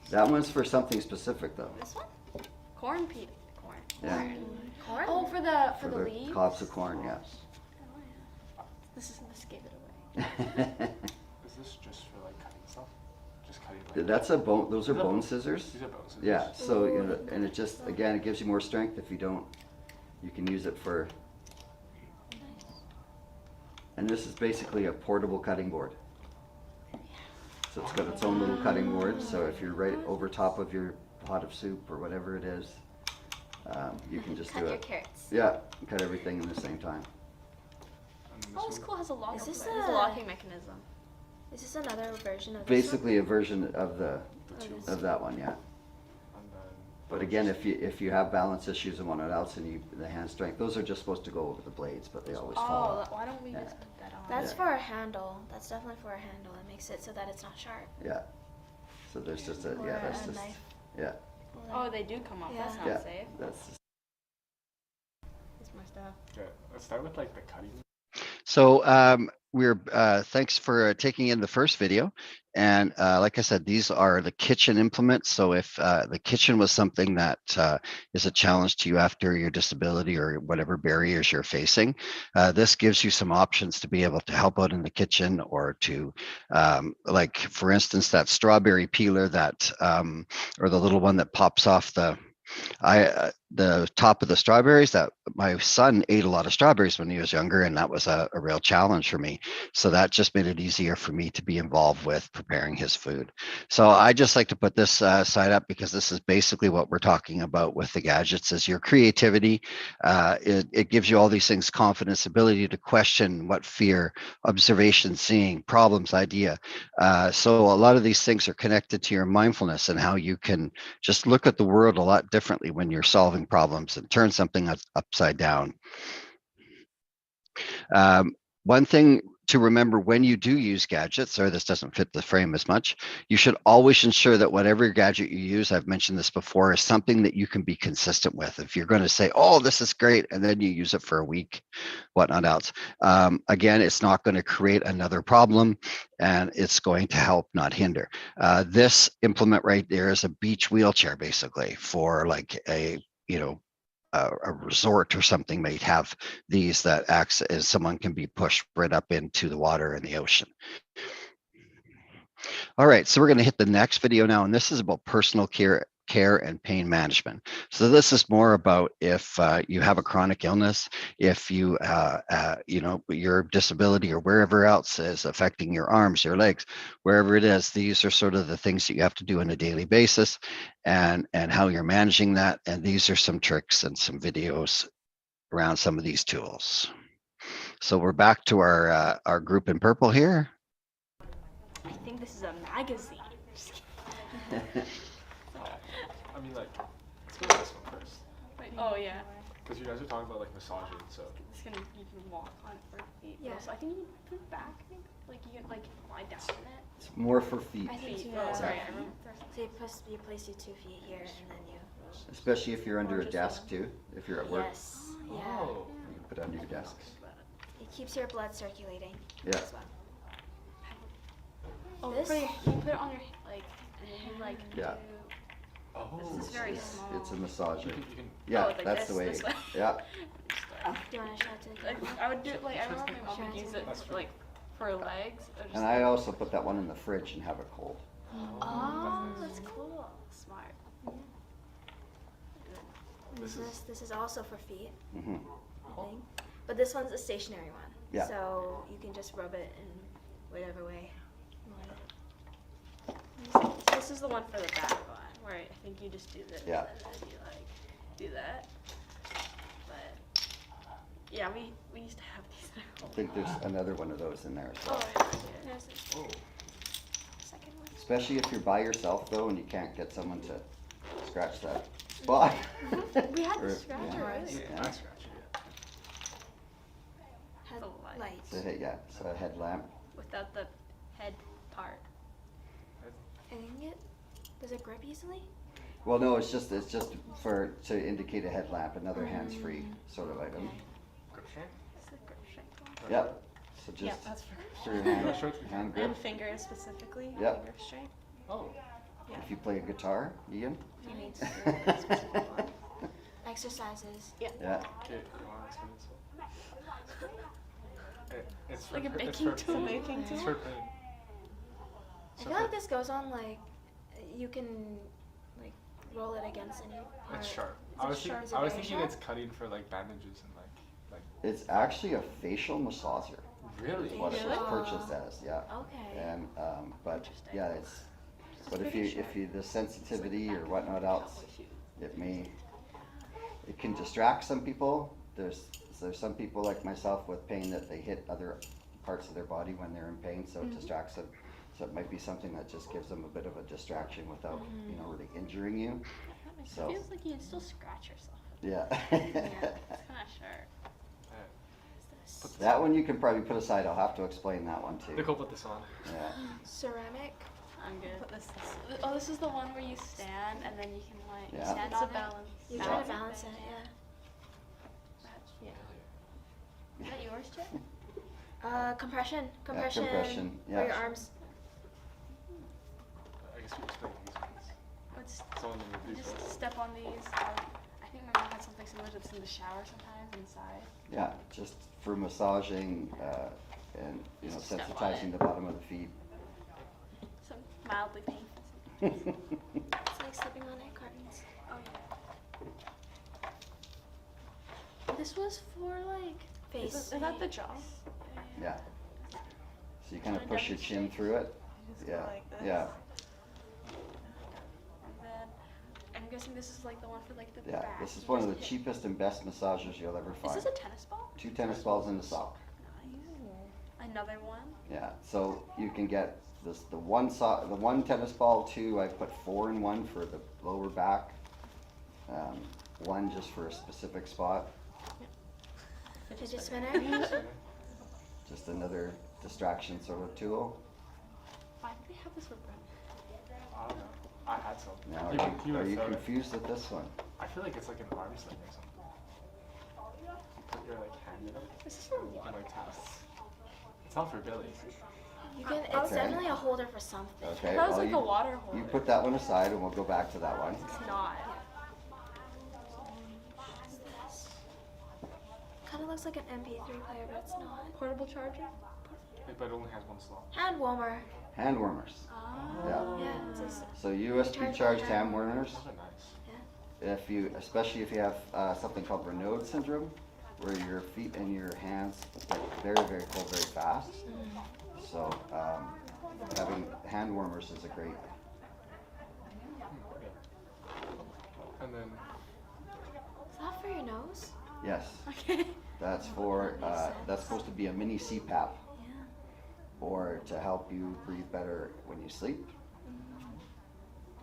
Speaker 2: That one's for something specific though.
Speaker 4: This one? Corn peel. Corn.
Speaker 2: Yeah.
Speaker 5: Corn?
Speaker 4: Oh, for the leaves.
Speaker 2: cobs of corn. Yeah.
Speaker 4: Oh, yeah. This gave it away.
Speaker 3: Is this just for like cutting stuff? Just cutting like.
Speaker 2: That's a bone. Those are
Speaker 3: These are
Speaker 2: bone
Speaker 3: bones.
Speaker 2: scissors.
Speaker 3: These are bones.
Speaker 2: Yeah. So
Speaker 5: Ooh,
Speaker 2: and it just again it gives you more strength. If you don't, you can use it for. And this is basically a portable cutting board. So it's got its own little cutting board. So if you're right over top of your pot of soup or whatever it is, you can just
Speaker 5: Cut
Speaker 2: do
Speaker 5: your
Speaker 2: it.
Speaker 5: carrots.
Speaker 2: Yeah, cut everything in the same time.
Speaker 3: And this
Speaker 4: Oh, it's
Speaker 3: one-
Speaker 4: cool. It has a lock.
Speaker 5: Is this
Speaker 4: it has
Speaker 5: a-
Speaker 4: a locking mechanism.
Speaker 5: Is this another version of this
Speaker 2: Basically a version of
Speaker 3: The two.
Speaker 5: this.
Speaker 2: of that one, yeah.
Speaker 3: And then
Speaker 2: But again, if you have balance issues and whatnot else, and the hand strength, those are just supposed to go over the blades, but they always fall
Speaker 4: Oh,
Speaker 2: off.
Speaker 4: why don't we
Speaker 2: Yeah.
Speaker 4: just put that on?
Speaker 5: That's
Speaker 2: Yeah.
Speaker 5: for a handle. That's definitely for a handle. It makes it so that it's not sharp.
Speaker 2: Yeah. So there's just a,
Speaker 5: Or
Speaker 2: yeah, that's
Speaker 5: a
Speaker 2: just,
Speaker 5: knife.
Speaker 2: yeah,
Speaker 4: Oh, they do come off. That's
Speaker 5: Yeah.
Speaker 4: not
Speaker 2: yeah,
Speaker 4: safe.
Speaker 2: that's just.
Speaker 4: It's my stuff.
Speaker 3: Okay, let's start with like the cutting.
Speaker 2: So thanks for taking in the first video. And like I said, these are the kitchen implements. So if the kitchen was something that is a challenge to you after your disability or whatever barriers you're facing, this gives you some options to be able to help out in the kitchen, or to like, for instance, that strawberry peeler that, or the little one that pops off the top of the strawberries. That my son ate a lot of strawberries when he was younger, and that was a real challenge for me. So that just made it easier for me to be involved with preparing his food. So I just like to put this side up, because this is basically what we're talking about with the gadgets: is your creativity. It gives you all these things: confidence, ability to question, what fear, observation, seeing, problems, idea. So a lot of these things are connected to your mindfulness and how you can just look at the world a lot differently when you're solving problems and turn something upside down. One thing to remember when you do use gadgets, or this doesn't fit the frame as much, you should always ensure that whatever gadget you use, I've mentioned this before, is something that you can be consistent with. If you're going to say, oh, this is great, and then you use it for a week, whatnot else, again, it's not going to create another problem, and it's going to help, not hinder. This implement right there is a beach wheelchair, basically, for like a, a resort or something might have these, that acts as someone can be pushed right up into the water in the ocean. All right, so we're going to hit the next video now, and this is about personal care and pain management. So this is more about if you have a chronic illness, if you, your disability or wherever else is affecting your arms, your legs, wherever it is. These are sort of the things that you have to do on a daily basis, and how you're managing that. And these are some tricks and some videos around some of these tools. So we're back to our group in purple here.
Speaker 4: I think this is a magazine. Just kidding.
Speaker 3: I mean, like, let's go with this one first.
Speaker 4: Wait, oh yeah.
Speaker 3: Because you guys are talking about like massaging, so.
Speaker 4: It's gonna, you can walk on it for feet.
Speaker 5: Yeah.
Speaker 4: Also, I think you can put it back. I think. Like you can like lie down on it.
Speaker 2: It's more for feet,
Speaker 5: I think
Speaker 4: Feet.
Speaker 5: too.
Speaker 4: Oh, sorry.
Speaker 5: Yeah.
Speaker 4: I remember.
Speaker 5: So you place your 2 feet here, and then you.
Speaker 2: especially if you're under
Speaker 4: Or
Speaker 2: a
Speaker 4: just
Speaker 2: desk too. If you're at work,
Speaker 5: Yes. Yeah.
Speaker 3: Oh.
Speaker 2: you can put it under your desk.
Speaker 5: It keeps your blood circulating.
Speaker 2: Yeah.
Speaker 5: As well.
Speaker 4: Oh,
Speaker 5: This-
Speaker 4: you put it on your like, and then you like
Speaker 2: Yeah.
Speaker 3: Oh.
Speaker 4: This is very small.
Speaker 2: It's a massager.
Speaker 3: You can
Speaker 2: Yeah,
Speaker 4: like
Speaker 2: that's the
Speaker 4: this
Speaker 2: way.
Speaker 4: way.
Speaker 2: Yeah.
Speaker 5: Do you want to show it to
Speaker 4: Like, I would do it like I remember my mom would use it
Speaker 3: That's true.
Speaker 4: like for legs. Or just
Speaker 2: And I also put that one in the fridge and have it cold.
Speaker 4: Oh, that's cool. Smart.
Speaker 5: This is also for feet.
Speaker 2: Hmm.
Speaker 5: Thing. But this one's a stationary one.
Speaker 2: Yeah.
Speaker 5: So you can just rub it in whatever way. you want.
Speaker 4: So this is the one for the back one, where I think you just do this.
Speaker 2: Yeah.
Speaker 4: And then you like do that. But yeah, we used to have these.
Speaker 2: I think there's another one of those in there as well.
Speaker 4: Oh, yeah. There's a
Speaker 3: Oh.
Speaker 4: second one.
Speaker 2: Especially if you're by yourself though, and you can't get someone to scratch that spot.
Speaker 5: We had
Speaker 2: Or-
Speaker 5: the scratcher.
Speaker 2: yeah.
Speaker 5: Right?
Speaker 3: Yeah,
Speaker 2: Yeah.
Speaker 3: I scratch it.
Speaker 5: Had
Speaker 4: The light.
Speaker 5: lights.
Speaker 2: So, yeah, so a headlamp.
Speaker 4: Without the head part.
Speaker 5: And does it grip easily?
Speaker 2: Well, no, it's just for to indicate a headlamp, another hands-free sort of item.
Speaker 3: Grip strength?
Speaker 4: Is the grip strength one?
Speaker 2: Yep. So
Speaker 6: Yeah,
Speaker 2: just
Speaker 6: that's
Speaker 2: for your
Speaker 3: Yeah, sure.
Speaker 2: hand grip.
Speaker 6: and fingers specifically.
Speaker 2: Yep.
Speaker 6: Finger strength.
Speaker 3: Oh.
Speaker 2: If you play a guitar, Ian.
Speaker 6: If you need to do a specific one.
Speaker 5: Exercises.
Speaker 2: Yeah.
Speaker 3: Okay, you want to explain this one? It's for
Speaker 4: Like a
Speaker 3: it's
Speaker 4: baking
Speaker 3: for
Speaker 4: tool.
Speaker 3: pain.
Speaker 6: Baking
Speaker 3: It's
Speaker 6: tool?
Speaker 3: for pain.
Speaker 5: I feel like this goes on like you can like roll it against any part.
Speaker 3: It's sharp.
Speaker 5: Is
Speaker 3: I
Speaker 5: it
Speaker 3: was,
Speaker 5: sharp? Is it
Speaker 3: I was
Speaker 5: very
Speaker 3: thinking
Speaker 5: sharp?
Speaker 3: it's cutting for like bandages and like
Speaker 2: It's actually a facial massager.
Speaker 3: really.
Speaker 2: What it was
Speaker 5: Really?
Speaker 2: purchased as, yeah.
Speaker 5: Okay.
Speaker 2: And but
Speaker 4: Interesting.
Speaker 2: yeah, it's. But if you the sensitivity or whatnot else, it can distract some people. There's some people like myself with pain that they hit other parts of their body when they're in pain, so it distracts them. So it might be something that just gives them a bit of a distraction without really injuring you.
Speaker 4: It
Speaker 2: So
Speaker 4: feels like you'd still scratch yourself.
Speaker 2: yeah.
Speaker 4: It's kind of sharp.
Speaker 2: That one you can probably put aside. I'll have to explain that one too.
Speaker 3: Nicole, put this on.
Speaker 2: Yeah.
Speaker 5: Ceramic.
Speaker 4: I'm good.
Speaker 6: Put this.
Speaker 4: Oh, this is the one where you stand and then you can like
Speaker 2: Yeah.
Speaker 4: stand
Speaker 6: It's a
Speaker 4: on it.
Speaker 6: balance.
Speaker 5: You
Speaker 2: Yeah.
Speaker 5: try to balance it, yeah.
Speaker 4: Is that yours, Jay?
Speaker 5: Compression.
Speaker 2: Yeah,
Speaker 5: Compression.
Speaker 2: compression.
Speaker 5: For your
Speaker 2: Yeah.
Speaker 5: arms.
Speaker 3: I guess you explain these ones.
Speaker 4: Let's
Speaker 3: Someone in the
Speaker 4: just step on these. I think my mom had something similar to this in the shower sometimes inside.
Speaker 2: Yeah. Just for massaging and
Speaker 4: Just step on
Speaker 2: sensitizing
Speaker 4: it.
Speaker 2: the bottom of the feet.
Speaker 4: Some mildly painful.
Speaker 5: It's like stepping on egg cartons.
Speaker 4: Oh yeah. This was for like
Speaker 5: Face.
Speaker 4: Is that the jaw?
Speaker 2: Yeah. So you kind of push your chin through it.
Speaker 6: Just go
Speaker 2: Yeah.
Speaker 6: like this.
Speaker 2: Yeah.
Speaker 4: And then I'm guessing this is like the one for like the
Speaker 2: Yeah.
Speaker 4: back.
Speaker 2: This is
Speaker 4: You
Speaker 2: one of
Speaker 4: just
Speaker 2: the
Speaker 4: hit-
Speaker 2: cheapest and best massagers you'll ever
Speaker 4: Is
Speaker 2: find.
Speaker 4: this a tennis ball?
Speaker 2: 2 tennis balls in a sock.
Speaker 4: Nice. Another one.
Speaker 2: Yeah. So you can get the one tennis ball, 2. I put 4 in one for the lower back. 1 just for a specific spot.
Speaker 5: Fidget spinner.
Speaker 2: Just another distraction sort of tool.
Speaker 4: Why do they have this for bread?
Speaker 3: I don't know. I had some.
Speaker 2: Now,
Speaker 3: You
Speaker 2: are
Speaker 3: would
Speaker 2: you
Speaker 3: throw it.
Speaker 2: confused with this one?
Speaker 3: I feel like it's like an arm sling or something. You put your like hand in it.
Speaker 4: This is for
Speaker 3: You
Speaker 4: what?
Speaker 3: can like tap. It's not for Billy.
Speaker 5: You can. It's
Speaker 2: Okay.
Speaker 5: definitely a holder for something.
Speaker 2: Okay.
Speaker 4: That was
Speaker 2: well,
Speaker 4: like a water holder.
Speaker 2: you put that one aside and we'll go back to that one.
Speaker 4: It's not.
Speaker 5: Kind of looks like an MP3 player, but it's not.
Speaker 4: Portable charger.
Speaker 3: But it only has one slot.
Speaker 5: Hand warmer.
Speaker 2: Hand warmers.
Speaker 4: Oh.
Speaker 2: Yeah.
Speaker 5: Yeah. It's just,
Speaker 2: So USB charged hand warmers.
Speaker 3: Those are nice.
Speaker 2: Especially if you have something called Raynaud syndrome, where your feet and your hands get very, very cold very fast. So having hand warmers is a great.
Speaker 3: And then
Speaker 5: is that for your nose?
Speaker 2: Yes,
Speaker 4: Okay.
Speaker 2: that's for that's supposed to be a mini CPAP,
Speaker 5: Yeah.
Speaker 2: or to help you breathe better when you sleep.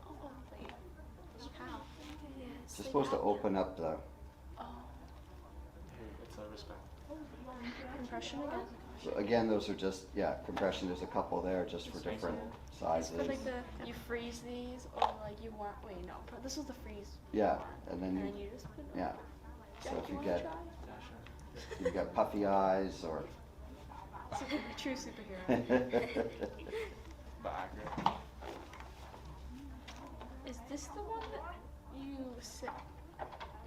Speaker 4: Oh, wait. How?
Speaker 5: Yeah.
Speaker 2: It's just supposed to open up the.
Speaker 4: Oh.
Speaker 3: hey, it's a respect.
Speaker 4: Compression again.
Speaker 2: So again, those are just compression. There's a couple there just for different
Speaker 4: It's
Speaker 2: sizes.
Speaker 4: for like you freeze these or like you want. Wait, no. This was the freeze.
Speaker 2: Yeah,
Speaker 4: one.
Speaker 2: and then
Speaker 4: And then
Speaker 2: you
Speaker 4: you just put.
Speaker 2: yeah. So
Speaker 4: Jack,
Speaker 2: if you
Speaker 4: wanna
Speaker 2: get
Speaker 4: try?
Speaker 3: Yeah, sure.
Speaker 2: you got puffy eyes or.
Speaker 4: True superhero.
Speaker 3: But accurate.
Speaker 4: Is this the one that you sit?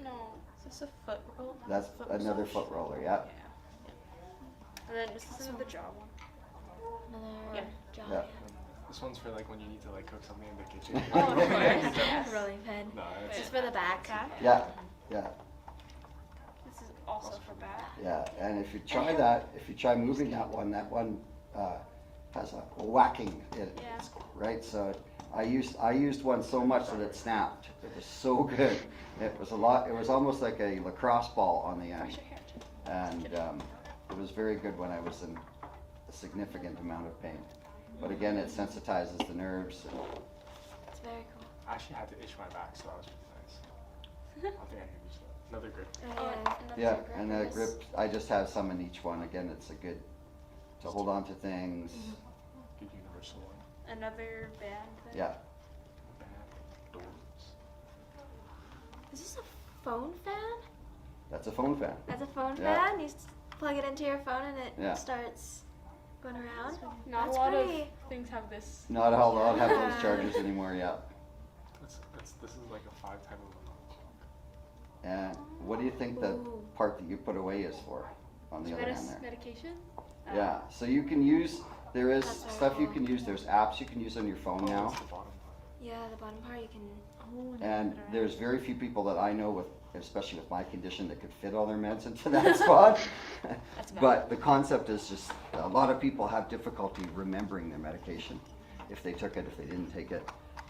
Speaker 4: No. Is this a foot roll?
Speaker 2: That's
Speaker 4: Foot
Speaker 2: another
Speaker 4: massage?
Speaker 2: foot roller. Yeah.
Speaker 4: Yeah. And then this is another jaw one.
Speaker 5: Another
Speaker 4: Yeah.
Speaker 5: jaw.
Speaker 2: Yeah.
Speaker 3: This one's for like when you need to like cook something in the kitchen.
Speaker 4: Oh, of course.
Speaker 5: Yeah. Rolling pin.
Speaker 3: No,
Speaker 5: This
Speaker 3: it's
Speaker 5: is for the back.
Speaker 2: Yeah. Yeah.
Speaker 4: This is also for back.
Speaker 2: Yeah, and if you try moving that one has a whacking in it,
Speaker 4: Yeah.
Speaker 2: right? So I used one so much that it snapped. It was so good. It was almost like a lacrosse ball on the end,
Speaker 4: Brush your hair too.
Speaker 2: and it was very good when I was in a significant amount of pain. But again, it sensitizes the nerves. And
Speaker 5: It's very cool.
Speaker 3: I actually had to itch my back, so that was pretty nice. I think I can use that. Another grip.
Speaker 4: Oh,
Speaker 5: Yeah.
Speaker 4: another
Speaker 2: yeah,
Speaker 4: grip
Speaker 2: and
Speaker 4: for
Speaker 2: that
Speaker 4: this.
Speaker 2: grip, I just have some in each one. Again, it's a good to hold on to things.
Speaker 3: Good universal one.
Speaker 4: Another band thing.
Speaker 2: Yeah.
Speaker 3: Band doors.
Speaker 5: Is this a phone fan?
Speaker 2: That's a phone fan.
Speaker 5: That's a phone
Speaker 2: Yeah.
Speaker 5: fan. You plug it into your phone and it
Speaker 2: Yeah.
Speaker 5: starts going around.
Speaker 4: Not
Speaker 5: That's
Speaker 4: a lot
Speaker 5: pretty.
Speaker 4: of things have this.
Speaker 2: Not all have those
Speaker 5: Yeah.
Speaker 2: chargers anymore yet.
Speaker 3: This is like a 5 type of a clock.
Speaker 2: And what do you think the
Speaker 5: Ooh.
Speaker 2: part that you put away is for on the other hand there?
Speaker 4: Medication.
Speaker 2: Yeah, so you can use, there is
Speaker 5: That's very
Speaker 2: stuff you
Speaker 5: cool.
Speaker 2: can use, there's apps you can use on your phone now.
Speaker 3: That's the bottom part.
Speaker 5: Yeah, the bottom part you can.
Speaker 4: Oh,
Speaker 2: And there's very few people that I know with, especially with my condition, that could fit all their meds into that spot.
Speaker 4: That's bad.
Speaker 2: But the concept is just, a lot of people have difficulty remembering their medication, if they took it, if they didn't take it.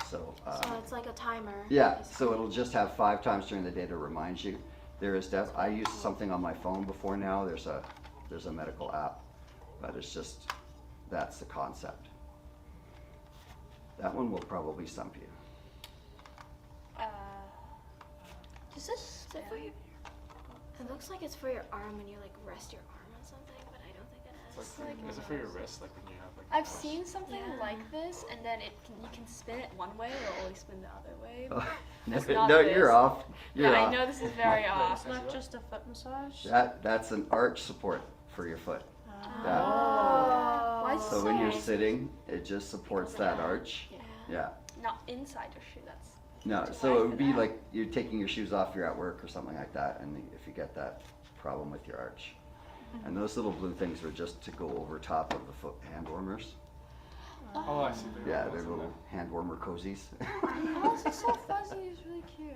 Speaker 2: So,
Speaker 5: So it's like a timer.
Speaker 2: yeah, so
Speaker 5: basically.
Speaker 2: it'll just have 5 times during the day to remind you. There is I used something on my phone before now. There's a medical app, but it's just, that's the concept. That one will probably stump you.
Speaker 5: Is it for your? It looks like it's for your arm when you like rest your arm on something, but I don't think it is.
Speaker 3: It's like, is it for your wrist? Like when you have like.
Speaker 6: I've seen something
Speaker 5: Yeah.
Speaker 6: like this, and then you can spin it one way, or always spin the other way.
Speaker 7: Oh,
Speaker 6: It's
Speaker 7: no,
Speaker 6: not
Speaker 7: you're
Speaker 6: this.
Speaker 7: off. You're
Speaker 6: Yeah,
Speaker 7: off.
Speaker 6: I know this is very off.
Speaker 3: It's not
Speaker 6: just a foot massage.
Speaker 7: That's an arch support for your foot. Yeah.
Speaker 5: Oh.
Speaker 6: Why is it
Speaker 7: So when you're
Speaker 6: nice?
Speaker 7: sitting, it just supports that arch. Yeah.
Speaker 6: Not inside your shoe. That's
Speaker 7: No,
Speaker 6: too
Speaker 7: so
Speaker 6: wide
Speaker 7: it
Speaker 6: for
Speaker 7: would be
Speaker 6: that.
Speaker 7: like you're taking your shoes off, you're at work or something like that, and if you get that problem with your arch. And those little blue things are just to go over top of the foot hand warmers.
Speaker 3: Oh, I see.
Speaker 7: Yeah, they're little hand warmer cozies.
Speaker 6: Oh, this is so fuzzy. It's really cute.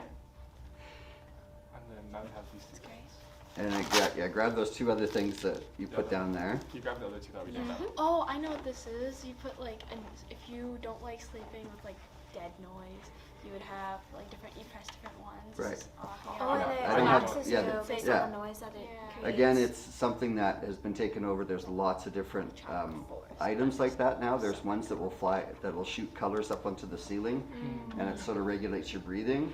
Speaker 3: And then now we have these two.
Speaker 7: And grab those two other things that you put down there.
Speaker 3: You grab the other two that we just have.
Speaker 6: Oh, I know what this is. You put like, and if you don't like sleeping with like dead noise, you would have like different. You press different ones.
Speaker 7: Right.
Speaker 5: Oh, and
Speaker 3: I
Speaker 5: it
Speaker 3: don't have-
Speaker 5: relaxes
Speaker 7: yeah,
Speaker 5: you based
Speaker 7: yeah.
Speaker 5: on the noise that it creates.
Speaker 7: Again, it's something that has been taken over. There's lots of different items like that now. There's ones that will fly, that will shoot colors up onto the ceiling, and it sort of regulates your breathing.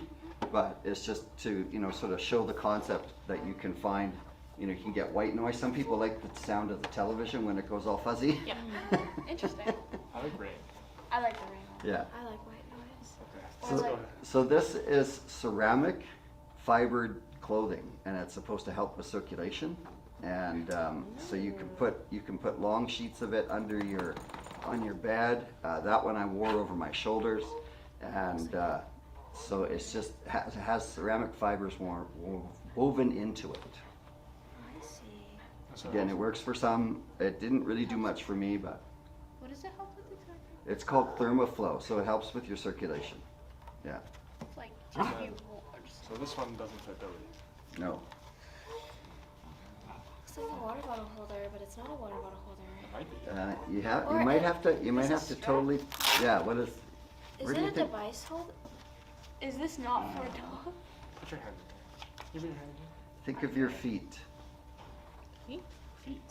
Speaker 7: But it's just to, sort of show the concept that you can find, you can get white noise. Some people like the sound of the television when it goes all fuzzy.
Speaker 6: Yeah. Interesting.
Speaker 3: I like rain.
Speaker 6: I like the rain one.
Speaker 7: Yeah.
Speaker 5: I like white noise.
Speaker 3: Okay. Let's go ahead.
Speaker 7: So this is ceramic fibered clothing, and it's supposed to help with circulation. And so you can put long sheets of it on your bed. That one I wore over my shoulders, and so it's just it has ceramic fibers woven into it.
Speaker 5: I see.
Speaker 3: That's what
Speaker 7: Again, it works for some. It didn't really do much for me, but
Speaker 6: What does it help with exactly?
Speaker 7: it's called thermoflow, so it helps with your circulation. Yeah.
Speaker 6: It's like just you.
Speaker 3: So this one doesn't fit belly.
Speaker 7: No.
Speaker 5: Looks like a water bottle holder, but it's not a water bottle holder.
Speaker 3: It might be.
Speaker 7: You might have to totally. Yeah. What is?
Speaker 5: Is
Speaker 7: Where
Speaker 5: it
Speaker 7: do you
Speaker 5: a
Speaker 7: think?
Speaker 5: device holder?
Speaker 6: Is this not for a dog?
Speaker 3: Put your hand in there. You put your hand in
Speaker 7: Think of your feet.
Speaker 3: there. Feet.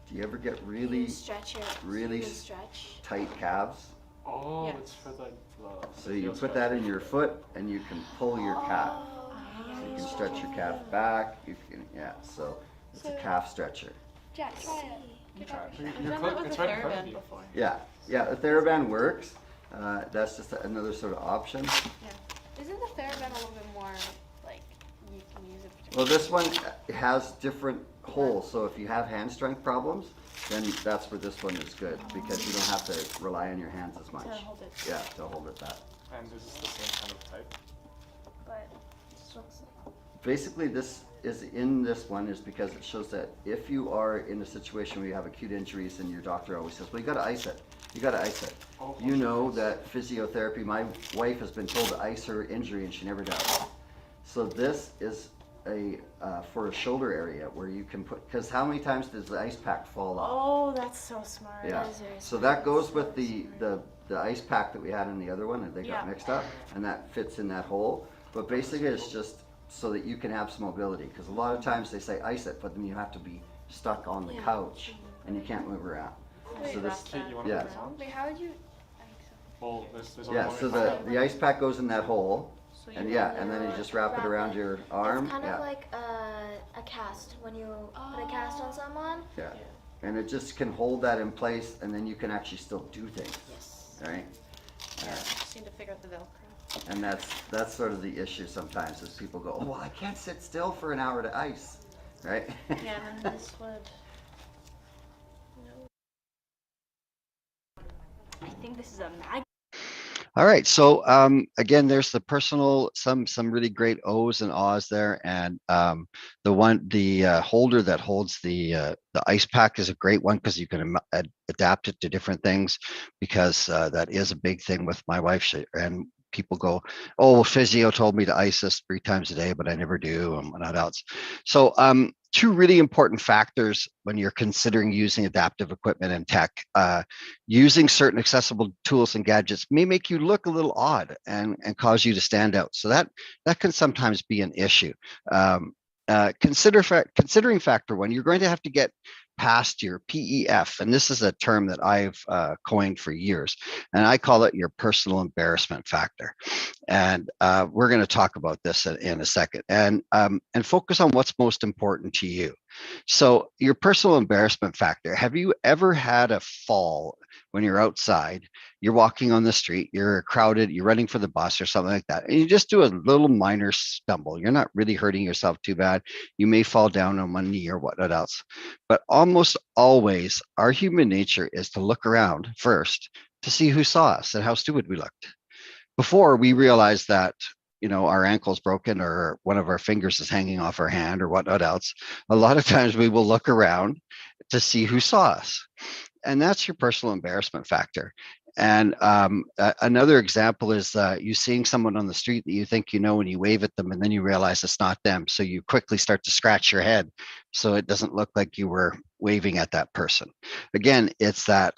Speaker 7: Do you ever get
Speaker 5: You
Speaker 7: really
Speaker 5: stretch your.
Speaker 7: really
Speaker 5: You
Speaker 7: s-
Speaker 5: stretch.
Speaker 7: tight calves?
Speaker 3: Oh,
Speaker 6: Yes.
Speaker 3: it's for the.
Speaker 7: So you put that in your foot and you can pull your calf.
Speaker 5: Oh,
Speaker 7: So you can stretch your calf back. You can, so it's a calf stretcher.
Speaker 6: Jack, try it.
Speaker 3: You try it.
Speaker 6: I've
Speaker 3: Your
Speaker 6: done
Speaker 3: clip,
Speaker 6: that with
Speaker 3: it's
Speaker 6: a
Speaker 3: right in front of
Speaker 6: TheraBand
Speaker 3: you.
Speaker 6: before.
Speaker 7: Yeah, the TheraBand works. That's just another sort of option.
Speaker 6: Isn't the TheraBand a little bit more like you can use it?
Speaker 7: Well, this one has different holes. So if you have hand strength problems, then that's where this one is good because you don't have to rely on your hands as much.
Speaker 6: To hold it.
Speaker 7: Yeah, to hold it that.
Speaker 3: And this is the same kind of type.
Speaker 6: But it just looks like.
Speaker 7: Basically, this is in this one is because it shows that if you are in a situation where you have acute injuries and your doctor always says, well, you got to ice it. You got to ice it.
Speaker 3: Oh,
Speaker 7: You know that physiotherapy, my wife has been told to ice her injury and she never does. So this is for a shoulder area where you can put, because how many times does the ice pack fall off?
Speaker 6: Oh, that's so smart.
Speaker 7: Yeah.
Speaker 5: That is very
Speaker 7: So
Speaker 5: smart.
Speaker 7: that goes with the ice pack that we had in the other one and they got
Speaker 6: Yeah.
Speaker 7: mixed up and that fits in that hole. But basically it's just so that you can have some mobility because a lot of times they say ice it, but then you have to be stuck on the
Speaker 5: Yeah.
Speaker 7: couch and you can't move around. So this,
Speaker 3: Kate, you want to
Speaker 7: Yeah.
Speaker 3: put this on?
Speaker 6: Wait, how would you?
Speaker 3: Well, there's only
Speaker 7: yeah,
Speaker 3: one
Speaker 7: so
Speaker 3: way.
Speaker 7: the ice pack goes in that hole
Speaker 6: So you
Speaker 7: and and then you just wrap it around your arm.
Speaker 5: It's kind
Speaker 7: Yeah.
Speaker 5: of like a cast when you put a cast on someone.
Speaker 7: Yeah. And it just can hold that in place and then you can actually still do things,
Speaker 5: Yes.
Speaker 7: right?
Speaker 6: just need to figure out the Velcro.
Speaker 7: And that's sort of the issue sometimes is people go, oh, well, I can't sit still for an hour to ice, right?
Speaker 6: Yeah, and then this would. I think this is a mag.
Speaker 2: All right, so again, there's the personal, some really great O's and ahs there, and the holder that holds the ice pack is a great one because you can adapt it to different things, because that is a big thing with my wife. And people go, oh, physio told me to ice this 3 times a day, but I never do, and what else. So 2 really important factors when you're considering using adaptive equipment and tech. Using certain accessible tools and gadgets may make you look a little odd and cause you to stand out. So that can sometimes be an issue. Considering factor 1, you're going to have to get past your PEF, and this is a term that I've coined for years, and I call it your personal embarrassment factor. And we're going to talk about this in a second, and focus on what's most important to you. So your personal embarrassment factor. Have you ever had a fall when you're outside, you're walking on the street, you're crowded, you're running for the bus or something like that, and you just do a little minor stumble? You're not really hurting yourself too bad. You may fall down on one knee or whatnot else. But almost always our human nature is to look around first to see who saw us and how stupid we looked before we realize that, you know, our ankle's broken or one of our fingers is hanging off our hand or whatnot else. A lot of times we will look around to see who saw us. And that's your personal embarrassment factor. And another example is you seeing someone on the street that you think you know, and you wave at them and then you realize it's not them. So you quickly start to scratch your head so it doesn't look like you were waving at that person. Again, it's that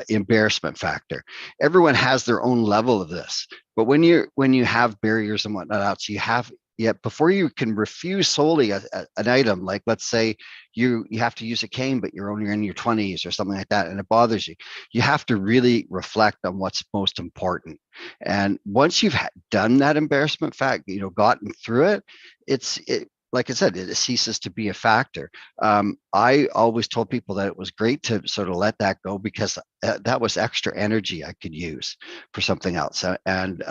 Speaker 2: embarrassment factor. Everyone has their own level of this, but when you have barriers and whatnot else, you have, yet before you can refuse solely an item, like let's say you have to use a cane, but you're only in your 20s or something like that, and it bothers you, you have to really reflect on what's most important. And once you've done that embarrassment factor, you know, gotten through it, like I said, it ceases to be a factor. I always told people that it was great to sort of let that go, because that was extra energy I could use for something else. And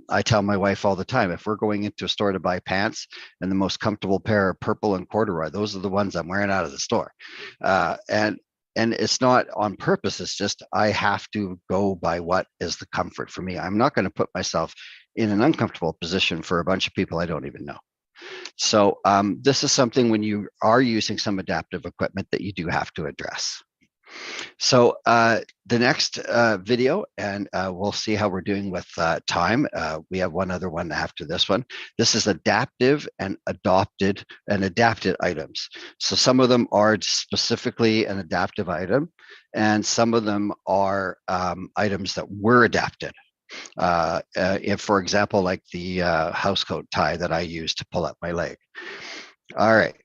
Speaker 2: I tell my wife all the time, if we're going into a store to buy pants and the most comfortable pair of purple and corduroy, those are the ones I'm wearing out of the store. And it's not on purpose. It's just I have to go by what is the comfort for me. I'm not going to put myself in an uncomfortable position for a bunch of people I don't even know. So this is something when you are using some adaptive equipment that you do have to address. So the next video, and we'll see how we're doing with time. We have one other one after this one. This is adaptive and adapted items. So some of them are specifically an adaptive item, and some of them are items that were adapted. If, for example, like the housecoat tie that I use to pull up my leg. All right,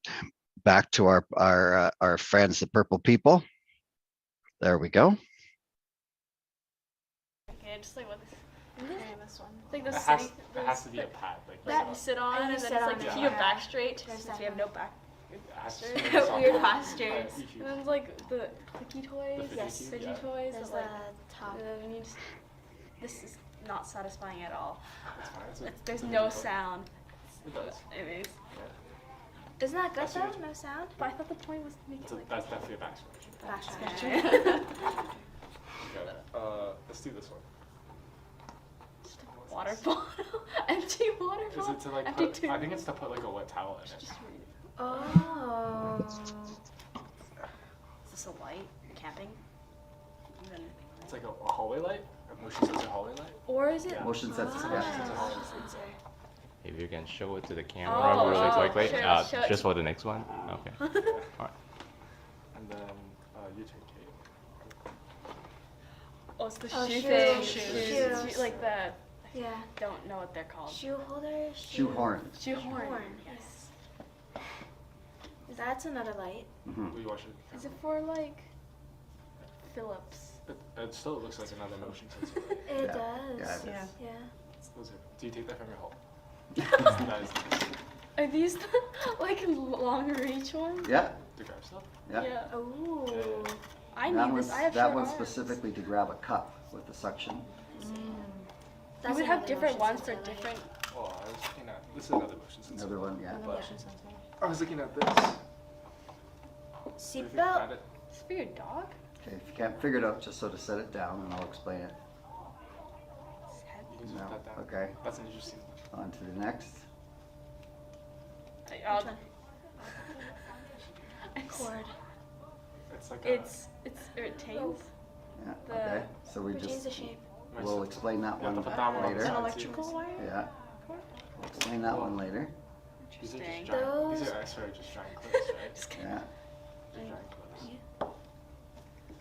Speaker 2: back to our friends, the purple people. There we go.
Speaker 6: Okay, just like what this one. Like the
Speaker 3: It
Speaker 6: city.
Speaker 3: has to be a pad. Like
Speaker 6: That you sit on, and then it's like to keep your back straight,
Speaker 5: There's
Speaker 6: since
Speaker 5: that
Speaker 6: we have
Speaker 5: one.
Speaker 6: no back.
Speaker 3: it has to be
Speaker 6: Weird
Speaker 3: soft.
Speaker 6: postures.
Speaker 3: Each
Speaker 6: And then like the clicky toys,
Speaker 3: The
Speaker 6: yes,
Speaker 3: fidgety,
Speaker 6: fidgy
Speaker 3: yeah.
Speaker 6: toys.
Speaker 5: There's
Speaker 6: that, like,
Speaker 5: the top.
Speaker 6: we need. This is not satisfying at all.
Speaker 3: It's fine.
Speaker 6: There's
Speaker 3: it's a
Speaker 6: no
Speaker 3: difficult-
Speaker 6: sound.
Speaker 3: It does.
Speaker 6: Anyways,
Speaker 5: Isn't that good
Speaker 3: That's
Speaker 5: though?
Speaker 3: huge.
Speaker 5: No sound?
Speaker 6: but I thought the point was to make it like.
Speaker 3: That's definitely a back scratch.
Speaker 5: Back
Speaker 6: Okay.
Speaker 3: Okay. Let's do this one.
Speaker 6: Water bottle, empty water
Speaker 3: Is
Speaker 6: bottle.
Speaker 3: it to like
Speaker 6: empty
Speaker 3: put,
Speaker 6: tube.
Speaker 3: I think it's to put like a wet towel in it.
Speaker 6: Just read it.
Speaker 5: Oh.
Speaker 6: Is this a light? Camping? And then,
Speaker 3: It's like a hallway light, a motion sensor hallway light.
Speaker 6: or is it?
Speaker 3: Yeah.
Speaker 7: Motion sensor,
Speaker 3: It's a
Speaker 7: yeah.
Speaker 3: motion sensor hallway light.
Speaker 5: Sensor.
Speaker 8: If you can show it to the camera
Speaker 6: Oh,
Speaker 8: really quickly,
Speaker 6: show it.
Speaker 8: just for the next one. Okay. All right.
Speaker 3: And then you turn Kate.
Speaker 6: Oh, it's the
Speaker 5: Oh,
Speaker 6: shoe
Speaker 5: shoes.
Speaker 6: thing.
Speaker 5: Shoes.
Speaker 6: Like the.
Speaker 5: Yeah.
Speaker 6: Don't know what they're called.
Speaker 5: Shoe holder.
Speaker 7: Shoehorn.
Speaker 6: Shoehorn.
Speaker 5: Horn.
Speaker 6: Yes.
Speaker 5: That's another light.
Speaker 7: Mhm.
Speaker 3: We watch it.
Speaker 6: Is it for like Phillips?
Speaker 3: It still looks like another motion sensor light.
Speaker 5: It
Speaker 7: Yeah.
Speaker 5: does.
Speaker 7: Yeah, it
Speaker 6: Yeah.
Speaker 7: is.
Speaker 5: Yeah.
Speaker 3: Those are, do you take that from your home? That is
Speaker 6: Are these the, like long reach ones?
Speaker 7: Yeah,
Speaker 3: to grab stuff.
Speaker 7: yeah.
Speaker 5: Ooh.
Speaker 3: Yeah.
Speaker 6: I
Speaker 7: That
Speaker 6: need
Speaker 7: one's,
Speaker 6: this. I have
Speaker 7: that
Speaker 6: short
Speaker 7: one's
Speaker 6: arms.
Speaker 7: specifically to grab a cup with the suction.
Speaker 6: You would have
Speaker 5: another
Speaker 6: different
Speaker 5: motion
Speaker 6: ones for
Speaker 5: sensor light.
Speaker 6: different.
Speaker 3: Oh, I was looking at this is another motion sensor.
Speaker 7: Another one, yeah.
Speaker 3: But I was looking at this. Do you think
Speaker 5: Seatbelt.
Speaker 3: that
Speaker 6: Is for your dog?
Speaker 7: Okay, if you can't figure it out, just sort of set it down and I'll explain it.
Speaker 6: It's heavy.
Speaker 3: You can just
Speaker 7: No,
Speaker 3: put that down.
Speaker 7: okay.
Speaker 3: That's an interesting one.
Speaker 7: On to the next.
Speaker 6: I'll-
Speaker 5: Cord.
Speaker 3: It's like a,
Speaker 6: it retains.
Speaker 7: Yeah,
Speaker 6: The-
Speaker 7: okay. So we
Speaker 5: Retains
Speaker 7: just,
Speaker 5: the shape.
Speaker 7: we'll explain that
Speaker 3: You have
Speaker 7: one
Speaker 3: to put that one on the
Speaker 7: later.
Speaker 3: side, too.
Speaker 6: electrical wire?
Speaker 7: Yeah, we'll explain that one later.
Speaker 3: These are just
Speaker 6: Interesting.
Speaker 3: giant. These
Speaker 5: Those-
Speaker 3: are actually just giant clips, right?
Speaker 6: Just kidding.
Speaker 7: Yeah,
Speaker 3: They're giant clips.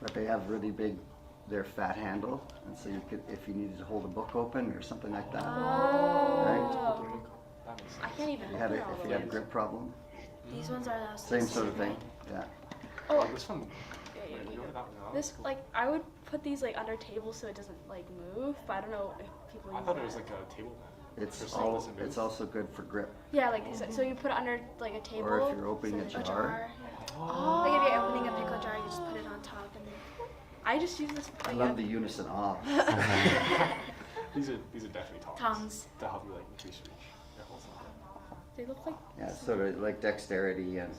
Speaker 7: but they have really big, they're fat handle, and so you could, if you needed to hold a book open or something like that.
Speaker 6: Oh.
Speaker 3: That makes sense.
Speaker 6: I can't even
Speaker 7: If you had
Speaker 6: open all
Speaker 7: if
Speaker 6: the
Speaker 7: you had a
Speaker 6: way.
Speaker 7: grip problem,
Speaker 5: These ones are those.
Speaker 7: same sort of thing, yeah.
Speaker 3: Oh, this one.
Speaker 6: Yeah,
Speaker 3: Wait,
Speaker 6: yeah,
Speaker 3: you go to that one now?
Speaker 6: This
Speaker 3: Cool.
Speaker 6: like I would put these like under tables so it doesn't like move, but I don't know if people.
Speaker 3: I
Speaker 6: use
Speaker 3: thought it
Speaker 6: that.
Speaker 3: was like a table mat.
Speaker 7: It's
Speaker 3: For someone
Speaker 7: all,
Speaker 3: to move.
Speaker 7: it's also good for grip.
Speaker 6: Yeah, like so you put it under like a table.
Speaker 7: Or if you're opening
Speaker 6: so
Speaker 7: a
Speaker 6: that-
Speaker 7: jar.
Speaker 6: Oh.
Speaker 5: Like if you're opening a pickle jar, you just put it on top and then.
Speaker 6: I just use this.
Speaker 7: I love the unison off.
Speaker 3: These are definitely tongs.
Speaker 5: Tongs.
Speaker 3: To help you like increase reach. Yeah, hold on.
Speaker 6: They look like
Speaker 7: Yeah, it's sort of like dexterity, and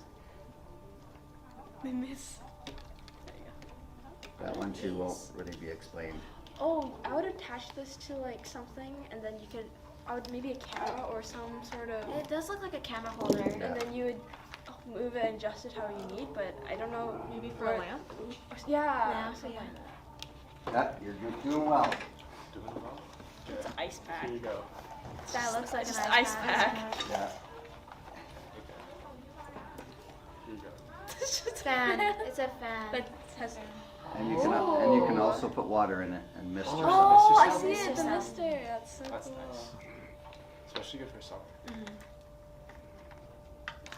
Speaker 6: they miss. There you go.
Speaker 7: that one too won't really be explained.
Speaker 6: Oh, I would attach this to like something, and then you could. I would maybe a camera or some sort of.
Speaker 5: It does look like a camera holder.
Speaker 7: Yeah.
Speaker 6: And then you would move it and adjust it how you need, but I don't know.
Speaker 9: Maybe for a lamp?
Speaker 6: Yeah.
Speaker 5: Yeah,
Speaker 6: something
Speaker 5: yeah.
Speaker 6: like that.
Speaker 7: Yeah, you're doing well.
Speaker 3: Doing it well.
Speaker 6: It's an ice pack.
Speaker 3: Here you go.
Speaker 5: That looks like
Speaker 6: Just
Speaker 5: an
Speaker 6: ice pack.
Speaker 7: Yeah.
Speaker 3: Okay. Here you go.
Speaker 6: It's just a
Speaker 5: Fan. It's a fan.
Speaker 6: That has.
Speaker 7: And you can also put water in it and mist yourself.
Speaker 6: Oh, I
Speaker 3: yourself.
Speaker 6: see
Speaker 5: Mist
Speaker 6: it. The
Speaker 5: yourself.
Speaker 6: mister. That's so
Speaker 3: That's
Speaker 6: cool.
Speaker 3: nice. Especially good for summer.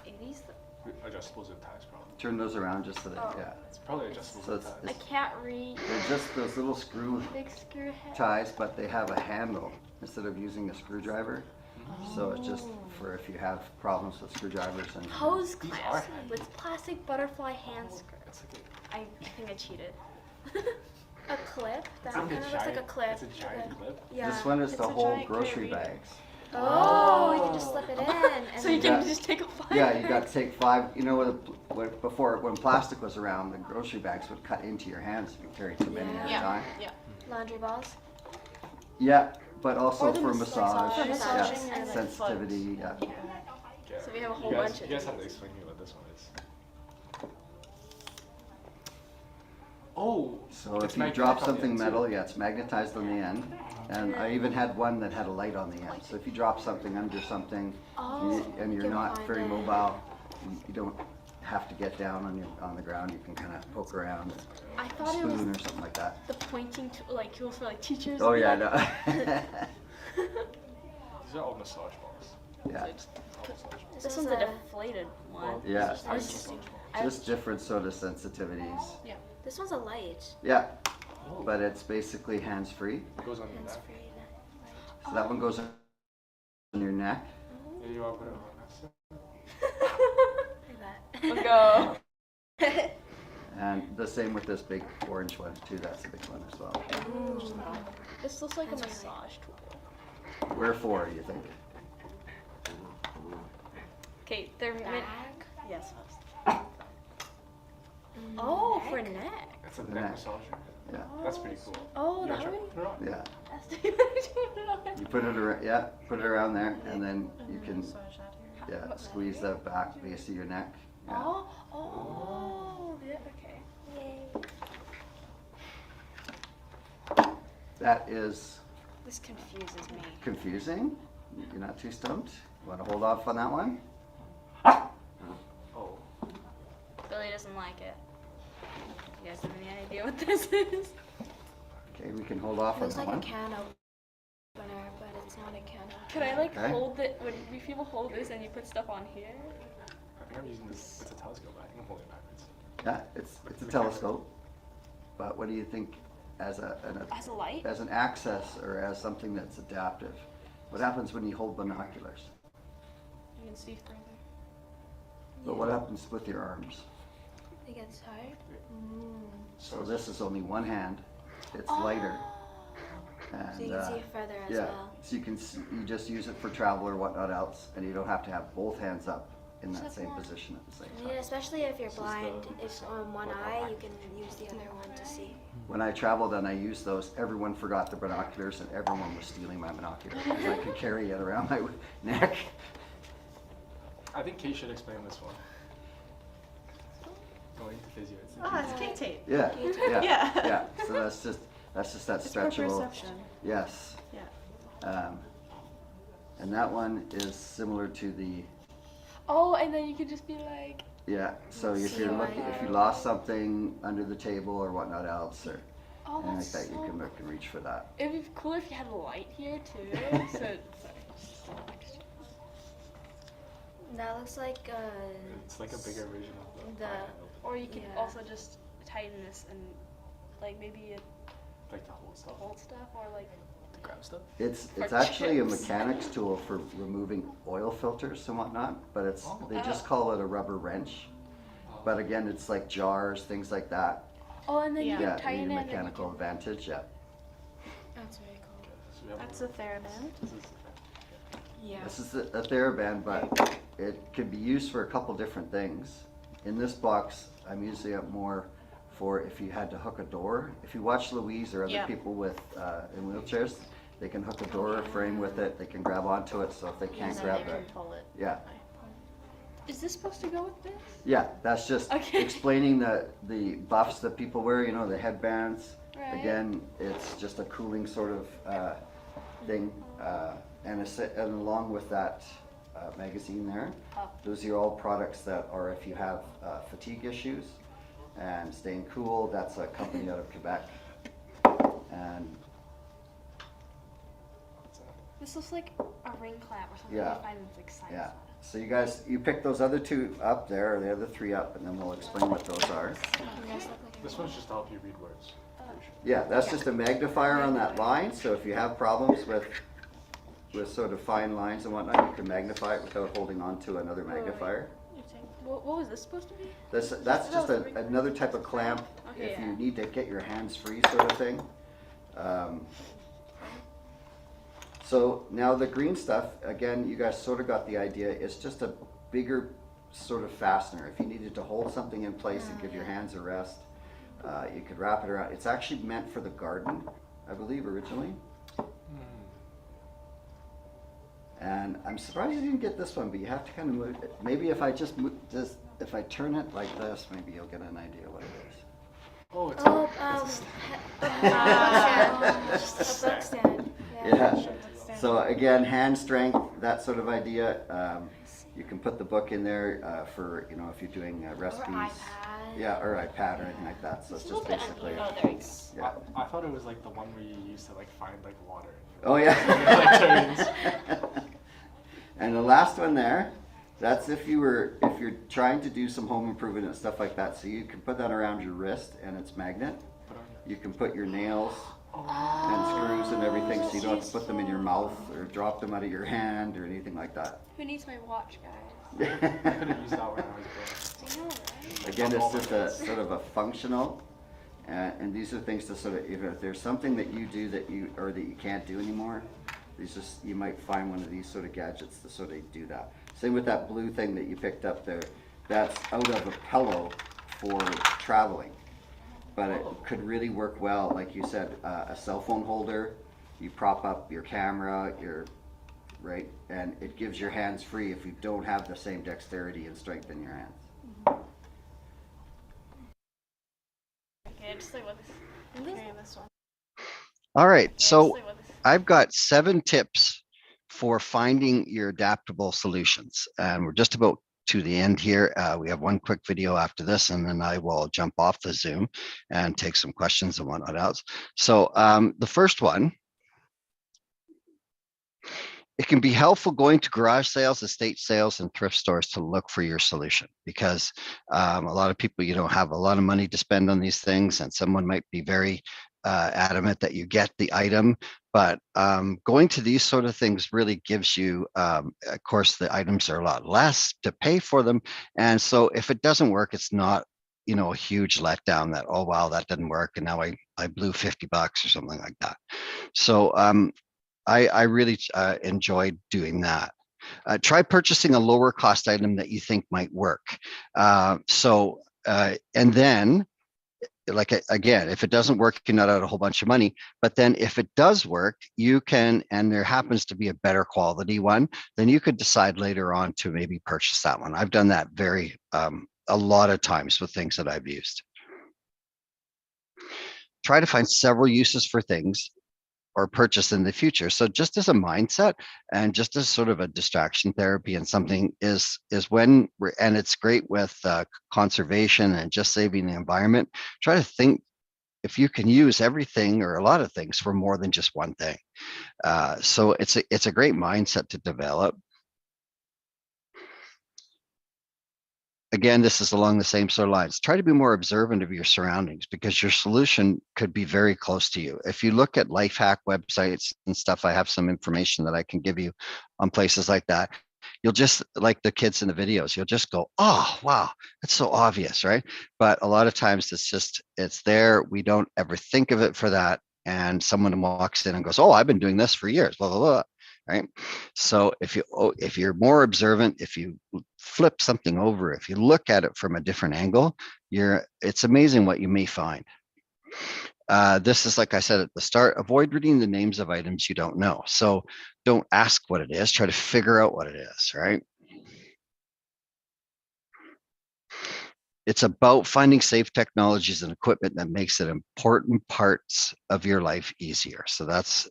Speaker 6: 80s.
Speaker 3: Adjustable zip ties, probably.
Speaker 7: Turn those around just so that,
Speaker 6: Oh.
Speaker 7: yeah.
Speaker 3: It's probably adjustable
Speaker 7: So
Speaker 3: zip
Speaker 6: I
Speaker 3: ties.
Speaker 6: can't read.
Speaker 7: They're just those little screw
Speaker 6: Big screw head.
Speaker 7: ties, but they have a handle instead of using a screwdriver. So it's just for if you have problems with screwdrivers and
Speaker 6: Hose
Speaker 3: These are
Speaker 6: clamps
Speaker 3: handy.
Speaker 6: with plastic butterfly hand screw.
Speaker 3: It's like
Speaker 6: I think I cheated.
Speaker 5: A clip. That
Speaker 3: it's like
Speaker 5: kind of looks like a clip.
Speaker 3: It's a giant clip.
Speaker 5: Yeah.
Speaker 7: this one is
Speaker 6: It's
Speaker 7: to
Speaker 6: a
Speaker 7: hold
Speaker 6: giant
Speaker 7: grocery
Speaker 6: carry.
Speaker 7: bags.
Speaker 5: Oh, you can just slip it in. And
Speaker 6: So you
Speaker 5: then-
Speaker 6: can just take a fire.
Speaker 7: Yeah, you got to take 5. You know, before when plastic was around, the grocery bags would cut into your hands if you carried too many at a
Speaker 5: Yeah.
Speaker 7: time.
Speaker 5: laundry balls.
Speaker 7: Yeah, but also
Speaker 6: Or the
Speaker 7: for
Speaker 6: massage.
Speaker 7: massage,
Speaker 6: For massaging
Speaker 7: yeah,
Speaker 6: your, like,
Speaker 7: sensitivity. Yeah.
Speaker 3: Okay.
Speaker 6: So we have a whole
Speaker 3: you guys,
Speaker 6: bunch of
Speaker 3: You guys have to
Speaker 6: these.
Speaker 3: explain to me what this one is. Oh,
Speaker 7: So
Speaker 3: it's
Speaker 7: if you
Speaker 3: magnetized
Speaker 7: drop
Speaker 3: on the
Speaker 7: something
Speaker 3: end, too.
Speaker 7: metal, yeah, it's magnetized on the end. And I even had one that had a light on the end. So if you drop something under something and you're
Speaker 5: can
Speaker 7: not
Speaker 5: find
Speaker 7: very
Speaker 5: it.
Speaker 7: mobile, you don't have to get down on the ground. You can kind of poke around,
Speaker 6: I
Speaker 7: a
Speaker 6: thought it was
Speaker 7: spoon or something like that.
Speaker 6: the pointing to like tools for like teachers.
Speaker 7: Oh
Speaker 6: and
Speaker 7: yeah,
Speaker 6: that.
Speaker 7: no.
Speaker 3: These are all massage balls.
Speaker 7: Yeah,
Speaker 6: This
Speaker 5: was
Speaker 6: one's a
Speaker 5: a-
Speaker 6: deflated one.
Speaker 7: yeah.
Speaker 3: It's just
Speaker 6: Interesting.
Speaker 7: Just different sort of sensitivities.
Speaker 5: This one's a light.
Speaker 7: Yeah, but it's basically hands-free.
Speaker 3: It goes on your
Speaker 5: Hands
Speaker 3: neck.
Speaker 5: free.
Speaker 7: So that one goes on your neck.
Speaker 3: Yeah, you want to put it on
Speaker 5: Like that.
Speaker 6: Let's go.
Speaker 7: And the same with this big orange one too. That's a big one as well.
Speaker 6: This looks like a
Speaker 5: That's really-
Speaker 6: massage tool.
Speaker 7: Where for, you think?
Speaker 6: Okay, they're meant.
Speaker 5: Back.
Speaker 6: Yes. Oh, for neck.
Speaker 3: It's a
Speaker 7: The
Speaker 3: neck
Speaker 7: neck.
Speaker 3: massager.
Speaker 7: Yeah,
Speaker 3: That's pretty cool.
Speaker 6: Oh,
Speaker 3: You
Speaker 6: that
Speaker 3: gotta try-
Speaker 6: way.
Speaker 3: put it on.
Speaker 7: yeah.
Speaker 6: That's the
Speaker 7: You put it around, yeah, put it around there, and then you can, yeah, squeeze the back base of your neck. Yeah.
Speaker 6: Oh, yeah, okay.
Speaker 7: That is
Speaker 6: This confuses me.
Speaker 7: confusing. You're not too stumped. You want to hold off on that one?
Speaker 3: Oh.
Speaker 6: Billy doesn't like it. You guys have any idea what this is?
Speaker 7: Okay, we can hold off
Speaker 5: It
Speaker 7: on
Speaker 5: looks
Speaker 7: that
Speaker 5: like a
Speaker 7: one.
Speaker 5: can opener, but it's not a can opener.
Speaker 6: Could I like
Speaker 7: Okay.
Speaker 6: hold it? When people hold this and you put stuff on here?
Speaker 3: I think I'm using this. It's a telescope. I think I'm holding it backwards.
Speaker 7: Yeah, it's a telescope. But what do you think as
Speaker 6: As a light?
Speaker 7: as an access or as something that's adaptive? What happens when you hold binoculars?
Speaker 6: You can see further.
Speaker 7: But what happens with your arms?
Speaker 5: It gets tired.
Speaker 7: So this is only one hand. It's lighter.
Speaker 5: So
Speaker 7: And,
Speaker 5: you can see it further as
Speaker 7: yeah,
Speaker 5: well.
Speaker 7: so you just use it for travel or whatnot else, and you don't have to have both hands up in that same position at the same
Speaker 5: Yeah,
Speaker 7: time.
Speaker 5: especially if you're
Speaker 3: This is
Speaker 5: blind.
Speaker 3: the-
Speaker 5: If on one eye, you can use the other one to see.
Speaker 7: When I traveled and I used those, everyone forgot their binoculars and everyone was stealing my binoculars because I could carry it around my neck.
Speaker 3: I think Kate should explain this one. Going to physio. It's
Speaker 9: Ah, it's K tape.
Speaker 7: Yeah, yeah,
Speaker 9: Yeah.
Speaker 7: yeah. So that's just that
Speaker 9: It's for
Speaker 7: stretchable.
Speaker 9: perception.
Speaker 7: Yes.
Speaker 9: Yeah.
Speaker 7: And that one is similar to the,
Speaker 6: Oh, and then you could just be like,
Speaker 7: yeah, so if
Speaker 5: See
Speaker 7: you're
Speaker 5: why
Speaker 7: looking, if you
Speaker 5: you're-
Speaker 7: lost something under the table or whatnot else, or
Speaker 6: oh,
Speaker 7: anything like
Speaker 6: that's
Speaker 7: that, you
Speaker 6: so.
Speaker 7: can look and reach for that.
Speaker 6: It'd be cool if you had a light here too. So it's
Speaker 5: That looks like
Speaker 3: It's like a bigger version of the.
Speaker 5: the
Speaker 3: eye open.
Speaker 6: Or you could
Speaker 5: Yeah.
Speaker 6: also just tighten this and like maybe
Speaker 3: Like the whole stuff.
Speaker 6: hold stuff or like
Speaker 3: To grab stuff.
Speaker 7: It's
Speaker 6: For
Speaker 7: actually a
Speaker 6: chips.
Speaker 7: mechanics tool for removing oil filters and whatnot, but they just call it a rubber wrench. But again, it's like jars, things like that.
Speaker 6: oh, and then
Speaker 9: Yeah.
Speaker 6: you
Speaker 7: Yeah,
Speaker 6: can tighten
Speaker 7: you
Speaker 6: it
Speaker 7: need a
Speaker 6: and then you
Speaker 7: mechanical
Speaker 6: can,
Speaker 7: advantage, yeah.
Speaker 5: That's very cool.
Speaker 3: So we have
Speaker 5: That's a TheraBand.
Speaker 3: This is
Speaker 5: Yeah.
Speaker 7: This is a TheraBand, but it can be used for a couple different things. In this box, I'm using it more for if you had to hook a door. If you watch Louise or other
Speaker 9: Yeah.
Speaker 7: people with in wheelchairs, they can hook a door frame with it. They can grab onto it, so if they can't grab it,
Speaker 9: pull it.
Speaker 7: yeah,
Speaker 6: is this supposed to go with this?
Speaker 7: yeah. That's just
Speaker 6: Okay.
Speaker 7: explaining the buffs that people wear. You know, the headbands.
Speaker 6: Right.
Speaker 7: Again, it's just a cooling sort of thing, and along with that magazine there, those are all products that are if you have fatigue issues and staying cool. That's a company out of Quebec, and
Speaker 6: This looks like a ring clamp or something.
Speaker 7: Yeah.
Speaker 6: I find it's like science.
Speaker 7: yeah. So you guys, you pick those other two up there, or the other three up, and then we'll explain what those are.
Speaker 3: This one's just to help you read words. Pretty sure.
Speaker 7: Yeah, that's just a magnifier on that line, so if you have problems with sort of fine lines and whatnot, you can magnify it without holding on to another magnifier.
Speaker 6: What was this supposed to be?
Speaker 7: That's just another type of clamp
Speaker 6: Okay,
Speaker 7: if
Speaker 6: yeah.
Speaker 7: you need to get your hands free sort of thing. So now the green stuff, again, you guys sort of got the idea, it's just a bigger sort of fastener. If you needed to hold something in place and give your hands a rest, you could wrap it around. It's actually meant for the garden, I believe, originally. And I'm surprised you didn't get this one, but you have to kind of move it. Maybe if I just if I turn it like this, maybe you'll get an idea what it is.
Speaker 3: Oh, it's
Speaker 5: Oh,
Speaker 3: Just a
Speaker 5: a
Speaker 3: stand.
Speaker 5: book stand.
Speaker 7: Yeah. So again, hand strength, that sort of idea. You can put the book in there for, you know, if you're doing recipes.
Speaker 5: iPad.
Speaker 7: Yeah, or iPad or anything like that. So it's just basically.
Speaker 9: Oh, there we go.
Speaker 7: Yeah.
Speaker 3: I thought it was like the one where you used to like find like water.
Speaker 7: Oh yeah.
Speaker 3: Like turns.
Speaker 7: And the last one there, that's if you're trying to do some home improvement and stuff like that. So you can put that around your wrist and it's magnet. You can put your nails and screws and everything, so you don't have to put them in your mouth or drop them out of your hand or anything like that.
Speaker 6: Who needs my watch, guys?
Speaker 3: I could have used that when I was growing up.
Speaker 6: I know, right?
Speaker 7: Again, it's just a sort of a functional, and these are things to sort of, if there's something that you do that you can't do anymore, you might find one of these sort of gadgets to sort of do that. Same with that blue thing that you picked up there. That's out of a pillow for traveling, but it could really work well, like you said, a cell phone holder. You prop up your camera, right, and it gives your hands free if you don't have the same dexterity and strength in your hands.
Speaker 6: Okay, just like with this one.
Speaker 2: All right,
Speaker 6: Yeah,
Speaker 2: so
Speaker 6: just like with this.
Speaker 2: I've got 7 tips for finding your adaptable solutions, and we're just about to the end here. We have one quick video after this, and then I will jump off the Zoom and take some questions and whatnot else. So the first one, it can be helpful going to garage sales, estate sales, and thrift stores to look for your solution, because a lot of people, have a lot of money to spend on these things, and someone might be very adamant that you get the item. But going to these sort of things really gives you, of course, the items are a lot less to pay for them. And so if it doesn't work, it's not, a huge letdown that, oh, wow, that didn't work. And now I blew $50 or something like that. So I really enjoyed doing that. Try purchasing a lower cost item that you think might work. And then, like, again, if it doesn't work, you're not out a whole bunch of money. But then if it does work, you can, and there happens to be a better quality one, then you could decide later on to maybe purchase that one. I've done that a lot of times with things that I've used. Try to find several uses for things or purchase in the future. So just as a mindset and just as sort of a distraction therapy, and something is when and it's great with conservation and just saving the environment. Try to think if you can use everything or a lot of things for more than just one thing. So it's a great mindset to develop. again, this is along the same sort of lines. Try to be more observant of your surroundings because your solution could be very close to you. If you look at life hack websites and stuff, I have some information that I can give you on places like that. You'll just, like the kids in the videos, you'll just go, oh, wow, that's so obvious, right? But a lot of times it's there. We don't ever think of it for that. And someone walks in and goes, oh, I've been doing this for years, blah, blah, blah. Right. So if you're more observant, if you flip something over, if you look at it from a different angle, it's amazing what you may find. This is, like I said at the start, avoid reading the names of items you don't know. So don't ask what it is, try to figure out what it is, right? It's about finding safe technologies and equipment that makes it important parts of your life easier. So that's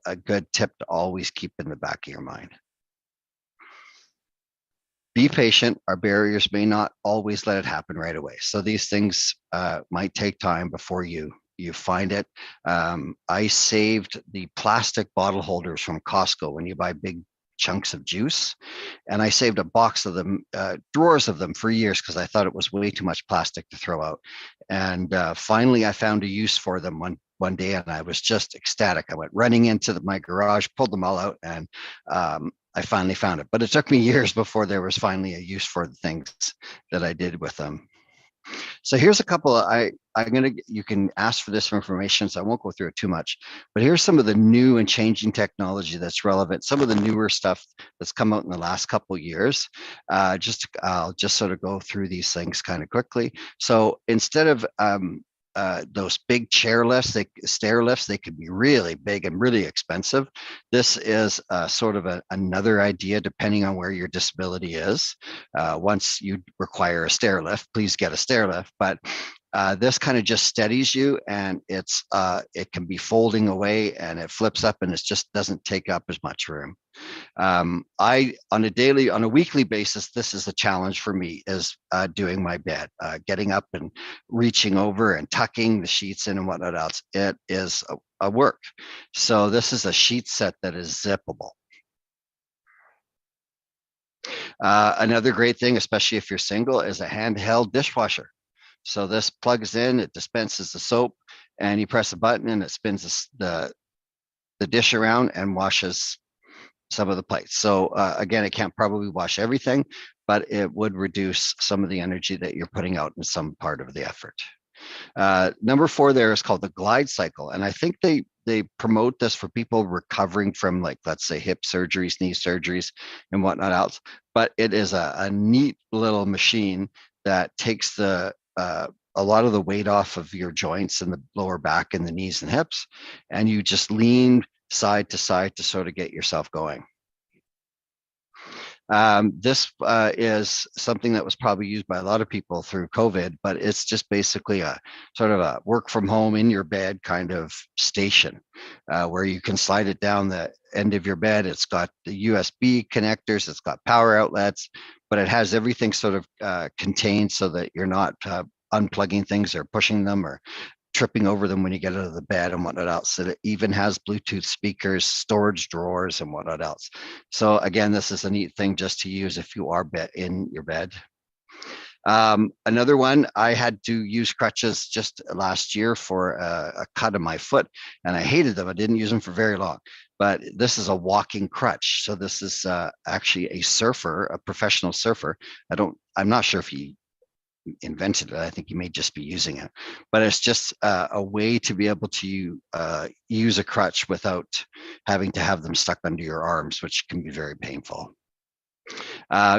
Speaker 2: a good tip to always keep in the back of your mind. Be patient. Our barriers may not always let it happen right away. So these things might take time before you find it. I saved the plastic bottle holders from Costco when you buy big chunks of juice. And I saved a box of them, drawers of them for years because I thought it was way too much plastic to throw out. And finally, I found a use for them one day, and I was just ecstatic. I went running into my garage, pulled them all out, and I finally found it. But it took me years before there was finally a use for the things that I did with them. So here's a couple of, you can ask for this information, so I won't go through it too much, but here's some of the new and changing technology that's relevant, some of the newer stuff that's come out in the last couple of years. I'll just sort of go through these things kind of quickly. So instead of those big stair lifts, they could be really big and really expensive. This is sort of another idea depending on where your disability is. Once you require a stair lift, please get a stair lift. But this kind of just steadies you, and it can be folding away, and it flips up, and it just doesn't take up as much room. On a weekly basis, this is a challenge for me, is doing my bed, getting up and reaching over and tucking the sheets in and whatnot else. It is a work. So this is a sheet set that is zippable. Another great thing, especially if you're single, is a handheld dishwasher. So this plugs in, it dispenses the soap, and you press a button and it spins the dish around and washes some of the plates. So again, it can't probably wash everything, but it would reduce some of the energy that you're putting out in some part of the effort. Number 4 there is called the glide cycle. And I think they promote this for people recovering from, like, let's say hip surgeries, knee surgeries, and whatnot else. But it is a neat little machine that takes a lot of the weight off of your joints in the lower back and the knees and hips, and you just lean side to side to sort of get yourself going. This is something that was probably used by a lot of people through COVID, but it's just basically a sort of a work from home in your bed kind of station where you can slide it down the end of your bed. It's got the USB connectors, it's got power outlets, but it has everything sort of contained so that you're not unplugging things or pushing them or tripping over them when you get out of the bed and whatnot else. It even has Bluetooth speakers, storage drawers, and whatnot else. So again, this is a neat thing just to use if you are in your bed. Another one, I had to use crutches just last year for a cut of my foot, and I hated them. I didn't use them for very long. But this is a walking crutch. So this is actually a professional surfer. I'm not sure if he invented it. I think you may just be using it, but it's just a way to be able to use a crutch without having to have them stuck under your arms, which can be very painful.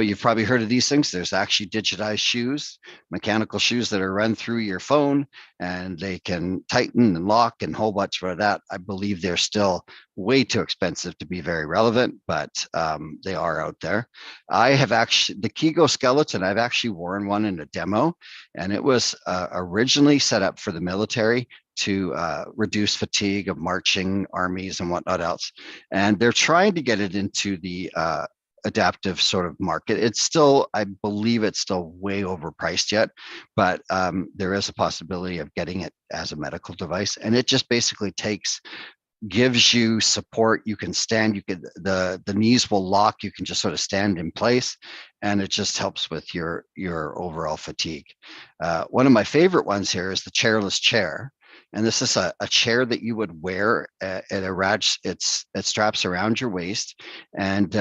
Speaker 2: You've probably heard of these things. There's actually digitized shoes, mechanical shoes that are run through your phone, and they can tighten and lock and a whole bunch of that. I believe they're still way too expensive to be very relevant, but they are out there. I have actually, the Kego skeleton, I've actually worn one in a demo, and it was originally set up for the military to reduce fatigue of marching armies and whatnot else. And they're trying to get it into the adaptive sort of market. It's still, I believe it's still way overpriced yet, but there is a possibility of getting it as a medical device. And it just basically takes gives you support. You can stand, the knees will lock, you can just sort of stand in place, and it just helps with your overall fatigue. One of my favorite ones here is the chairless chair. And this is a chair that you would wear. It straps around your waist. And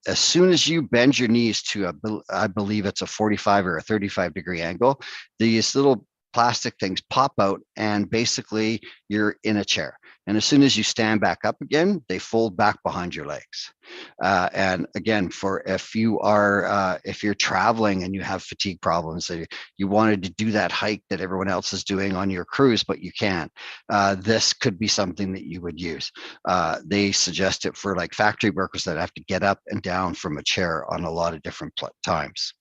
Speaker 2: as soon as you bend your knees to, I believe it's a 45 or a 35 degree angle, these little plastic things pop out, and basically you're in a chair. And as soon as you stand back up again, they fold back behind your legs. And again, if you're traveling and you have fatigue problems, you wanted to do that hike that everyone else is doing on your cruise, but you can't, this could be something that you would use. They suggest it for like factory workers that have to get up and down from a chair on a lot of different times.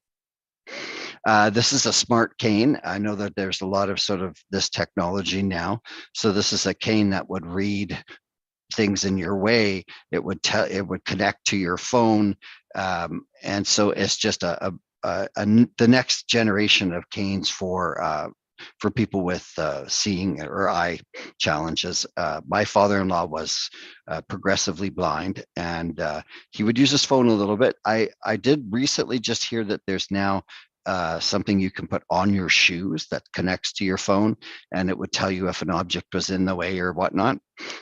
Speaker 2: This is a smart cane. I know that there's a lot of sort of this technology now. So this is a cane that would read things in your way. It would connect to your phone. And so it's just the next generation of canes for people with seeing or eye challenges. My father-in-law was progressively blind, and he would use his phone a little bit. I did recently just hear that there's now something you can put on your shoes that connects to your phone, and it would tell you if an object was in the way or whatnot.